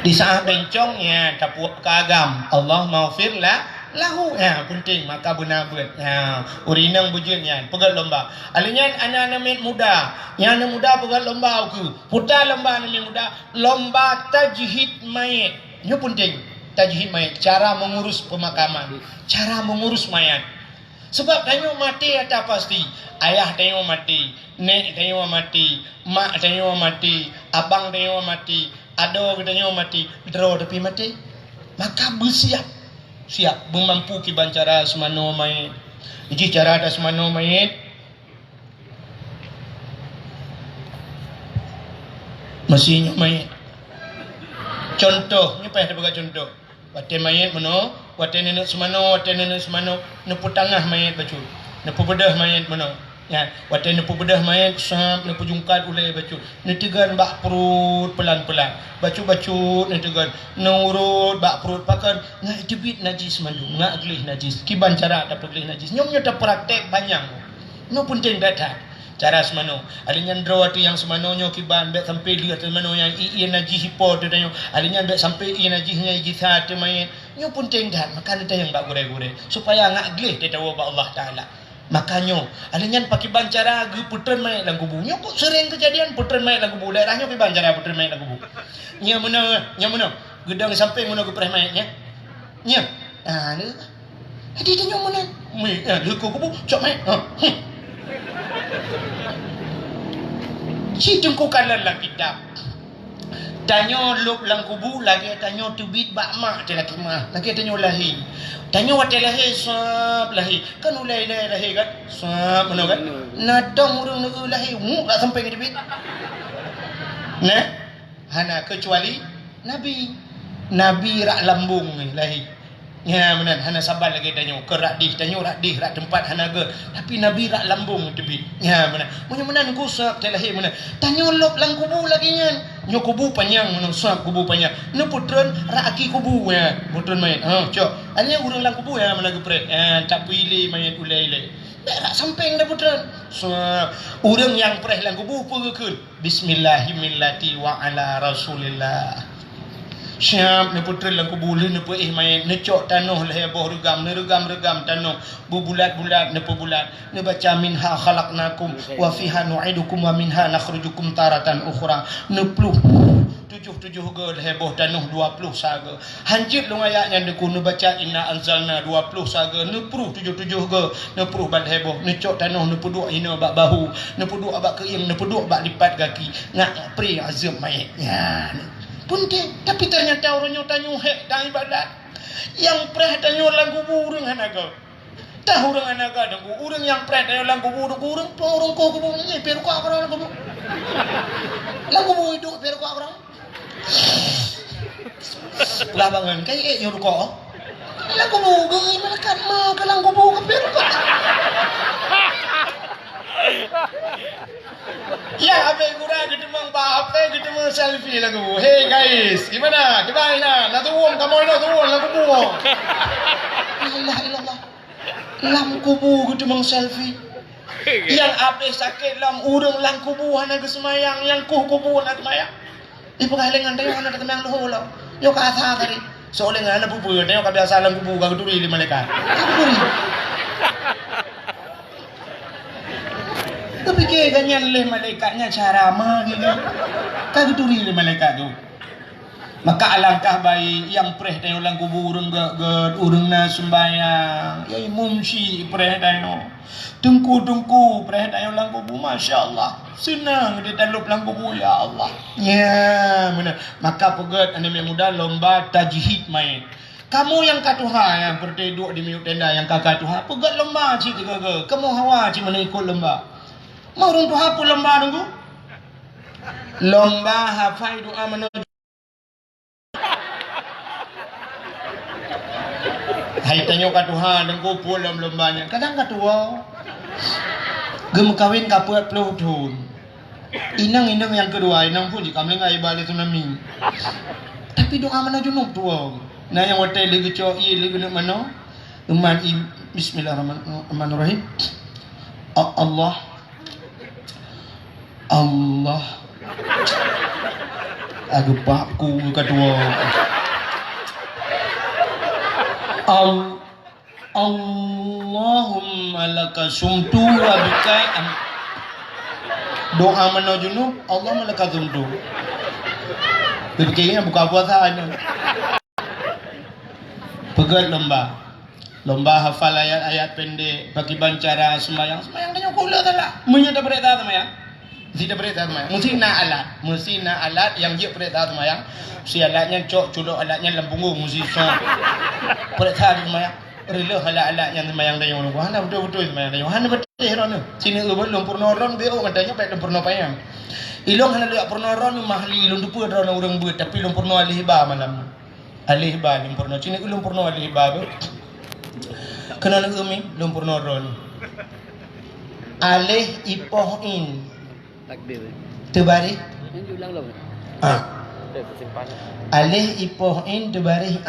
C: Di saat bencongnya tapuak kagam Allah maghfir lahu ya penting maka benar bet ya urinang bujurnya pegal lomba alinya anak-anak muda yang anak muda pegal lomba aku putar lomba anak muda lomba tajhid mayat ini penting tajhid mayat cara mengurus pemakaman cara mengurus mayat sebab tanya mati ada pasti ayah tanya mati nek tanya mati mak tanya mati abang tanya mati ado tanya mati draw tapi mati maka bersiap siap memampu kibancara semano mayit. Jadi cara ada semano mayit mestinya mayit. Contoh, ni payah ada contoh. Batin mayit mano Wate nenek semano, wate nenek semano, nepu tangah mayat bacu. Nepu bedah mayat mana. Ya, wate nepu bedah mayat sap, nepu jungkat ulai bacu. Netegan bak perut pelan-pelan. Bacu-bacu netegan. Nurut bak perut pakan. Ngai jebit najis mandu, ngak gelih najis. Kiban cara dapat gelih najis. Nyom nyata praktek banyak. No penting datang. Cara semano alinya ndrawati yang semanonyo kiban bet sampai lihat semano yang iya najis hipo tu tanyo alinya bet sampai iya najisnya jisa tu main nyo penting dah makan ada yang bak gure-gure supaya ngak gleh dia tahu ba Allah taala makanya alinya pakai bancara gu putren mai lang kubu nyo kok sering kejadian putren mai lang kubu daerahnya pi bancara putren mai lang kubu nya mana gedang sampai mana gu preh mai nya ni hadi tanyo mana mi lu kubu cok mai si tengkukan dalam kitab tanyo lup lang kubu lagi tanyo tubit bak mak te laki mah lagi tanyo lahi tanyo wate lahi sab lahi kan ulai lahi kan sab mana kan nadong urang nu lahi mu tak sampai ke tubit nah hana kecuali nabi rak lambung ni lahi ya benar hana sabar lagi tanyo kerak tanyo rak tempat hana ke tapi nabi rak lambung tebi ya benar menan gusak telahi benar tanyo lop lang kubu lagi nyan nyo kubu panjang menan sak kubu panjang ne putren rak aki kubu ya putren main cok anya urang lang kubu ya mana gepre tak pilih main ulai rak samping dah putren so urang yang preh lang kubu pegekeun bismillahirrahmanirrahim wa ala rasulillah siap ne putera lang kubuli ne pe main ne cok tanoh le boh regam tanoh bubulat-bulat ne pebulat ne baca minha khalaqnakum wa fiha nu'idukum wa minha nakhrujukum taratan ukhra ne pluh 77 ge le boh tanoh 20 saga hancit long ayatnya ne ku ne baca inna anzalna 20 saga ne pruh 77 ge ne pruh bal heboh ne cok tanoh ne peduk hina bak bahu ne peduk bak keing ne peduk bak lipat kaki ngak pri azam mayat ya penting tapi ternyata orangnya tanyo hek dan ibadat yang preh tanyo lagu burung hanaga tahu orang hanaga dan urang yang preh tanyo lagu burung orang ko kubu ni peru ko orang kubu lagu bu hidup peru ko orang labangan kay nyuruh ko lagu bu gay malakat ma kalang kubu ke peru ko ya abe gura ketemu apa ketemu selfie lagu hey guys gimana cobain turun kamu ini turun lagu kubu Allah ilallah lam kubu ketemu selfie yang abe sakit lam urang lang kubu hana kesemayang yang kubu hana kesemayang di penghalengan tayo hana kesemayang luho lo yo kasa tadi soalnya hana bubu tayo kabiasa lang kubu kaguturi lima lekat tapi ke ganyan leh malaikatnya cara mah gitu kagak turi leh malaikat tu maka alangkah baik yang preh tayo lang kubu urang urang na sembayang yai mumsi preh tayo tungku preh tayo lang kubu masyaallah senang di dalam lang kubu ya Allah ya benar maka pegat ane muda lomba tajhid main kamu yang katuha yang berduduk di miut tenda yang katuha pegat lomba cik gaga kamu hawa cik mana ikut lomba mau orang tu hafal lomba nunggu lomba hafal doa menuju hai tanyo ka Tuhan nunggu pulang lombanya kadang katua gem kawin kapuat puluh tahun inang yang kedua inang pun jika melengah ibalik tsunami tapi doa menuju nuk tua nah yang hotel lagi cok iya lagi nak mana umat bismillahirrahmanirrahim Allah aku bakku kedua Allahumma laka sumtu wa bika doa menuju junub Allah malaka sumtu begini buka puasa pegat lomba hafal ayat-ayat pendek bagi bancara sembahyang tanya kula tala menyata berita sembahyang tidak berita sembahyang mesti na alat yang dia berita sembahyang si alatnya cok culuk alatnya lambung mesti so berita sembahyang rela alat yang sembahyang dah yang hana betul sembahyang dah hana betul hana sini ubah lumpur noron beo katanya pek lumpur no payang ilong hana liak purnoron mahli ilung dupu ron urang buat tapi lumpur no alih ba malam alih ba lumpurno cini ku lumpurno alih ba kena nak umi lumpurno ron alih ipoh in
B: Takbir.
C: terbalik
B: Yang diulang lah.
C: alih ipoh in terbalik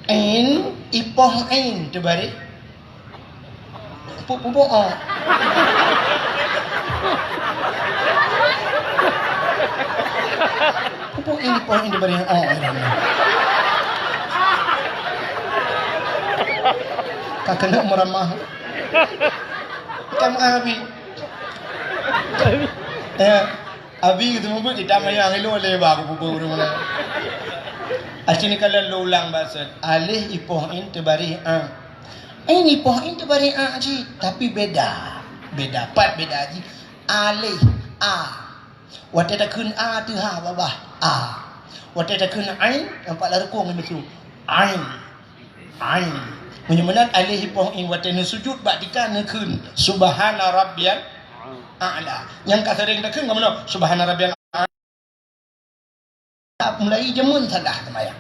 C: in ipoh in terbalik pupuk pupuk in ipoh in terbalik tak kena meramah kamu abi abi gitu mungkin kita mayang ilo leba aku pupuk rumah Acini kalau lo ulang bahasa alih ipoh in terbalik ini ipoh in terbalik ji tapi beda pat beda ji alih waktu dah kun tu ha babah waktu dah kun ain nampak lah rekung ni betul ain menyamanan alih ipoh in waktu ni sujud baktika ni kun subhana rabbiyal a'la yang kat sering dah kun mana subhana rabbiyal mulai jemun salah temayang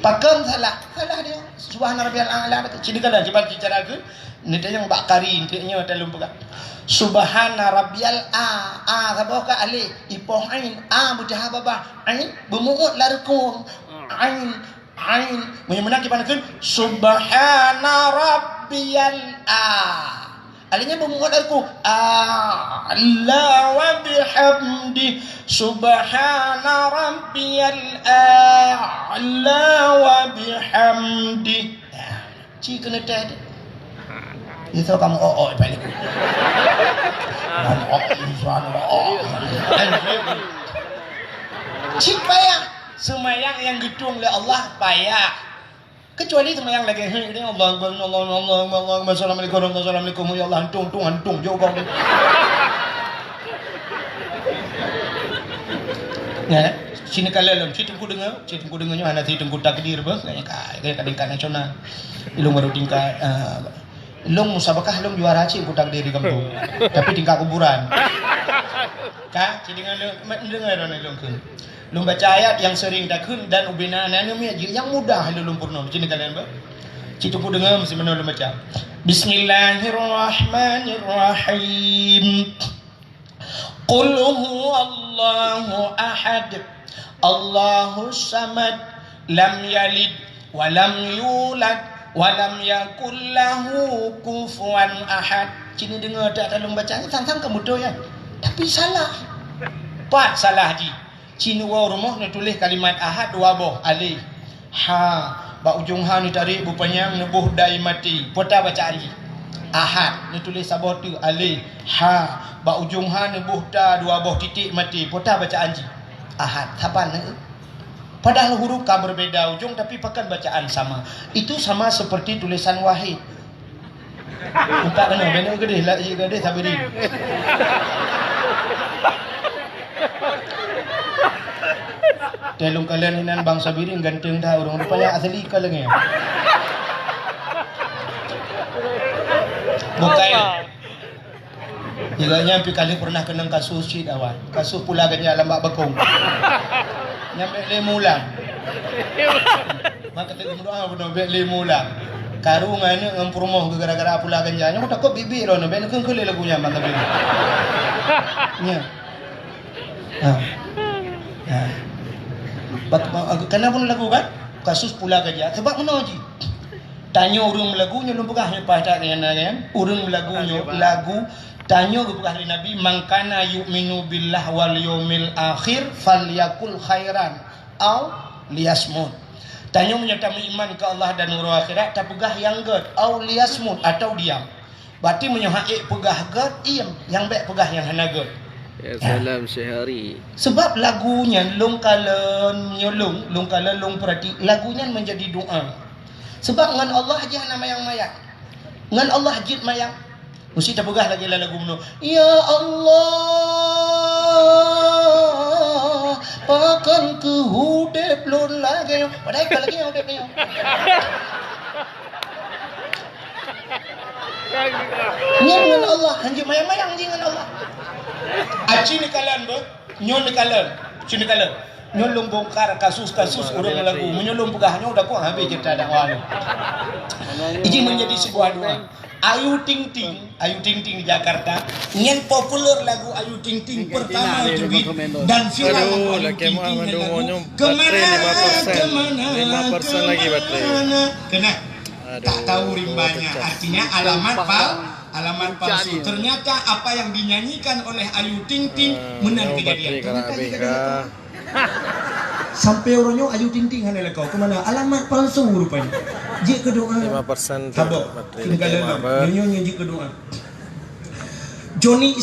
C: pakam salah dia subhana rabbiyal a'la cini kala cepat bicara ke ni dia yang bakari intinya dalam pegang subhana rabbiyal sabah ka alih ipoh ain budah babah ain bermuut larkum ain menyamanan kita nak subhana rabbiyal alihnya bermuat aku Allah wa bihamdi subhana rabbiyal a'la wa bihamdi ci kena dah itu kamu balik cik payah semayang yang gedung oleh Allah payah kecuali semayang lagi ini Allah assalamualaikum ya Allah antung jauh ya sini kalian citungku dengar anak citungku takdir bah kayak kadang nasional ilung baru tingkat ilung musabakah ilung juara cik ku takdir di kampung tapi tingkat kuburan kak citingan dengar orang ilung ke lu baca ayat yang sering takun dan ubina anaknya yang mudah lu lumpurno sini kalian bah citungku dengar mesti mana lu baca Bismillahirrahmanirrahim Qul huwallahu ahad Allahus samad lam yalid wa lam yulad wa lam yakul lahu kufuwan ahad cini dengar tak dalam bacaan sang-sang kemudian ya tapi salah pat salah ji cini wa rumah ni tulis kalimat ahad dua boh alif ha ba ujung ha ni tarik rupanya nebuh dai mati pota bacaan ji ahad ni tulis sabah tu alif ha ba ujung ha nebuh da dua boh titik mati pota bacaan ji ahad sapan padahal huruf ka berbeza ujung tapi pakai bacaan sama itu sama seperti tulisan wahid entah kena benar gede lah gede sabiri telung kalian inan bang sabiri ganteng dah orang rupanya asli ka lagi bukai Jiganya pi kali pernah kenang kasus cik awak. Kasus pula ganya lambak bekong. Nyampe 5 bulan. Maka kita berdoa benar 5 bulan. Karu ngane ngempurmoh gara-gara pula ganya. Aku takut bibi rono ben keung-keung lagunya mantap ini. Nya. Kenapa lagu kan? Kasus pula ganja. Sebab mana ji? Tanya urang lagunya lumpukah lepas tak kan? Urang lagunya lagu tanya kepada Nabi mangkana yu'minu billah wal yawmil akhir falyakul khairan au liyasmut. Tanya menyatakan iman ke Allah dan hari akhirat tak pegah yang gad au liyasmut atau diam. Berarti menyahai pegah gad iam yang baik pegah yang hana gad.
B: Ya salam sehari.
C: Sebab lagunya long kalen nyolong long kalen long perhati lagunya menjadi doa. Sebab ngan Allah aja nama yang mayak. Ngan Allah jid mayak. Mesti tak pegah lagi lagu meno. Ya Allah, pakan ke hudep lun lagi. Padahal kalau lagi hudep ni. Ngan Allah, hanji mayang-mayang dengan Allah. Aci ni kalian ber, nyon ni kalian, cini kalian. nyolong bongkar kasus-kasus orang lagu menyolong pegahnya udah kok habis cerita dakwah. Ini menjadi sebuah doa. Ayu Ting Ting di Jakarta, yang populer lagu Ayu Ting Ting pertama tweet dan viral lagu Ayu Ting Ting lagu kemana 5% lagi baterai. Kena tak tahu rimbanya, artinya alamat palsu. Ternyata apa yang dinyanyikan oleh Ayu Ting Ting menang kejadian. Sampai orangnya Ayu Ting Ting hanya kau kemana alamat palsu rupanya. Jika doa
D: 5%
C: tabok tinggal dalam nyonya jika doa Johnny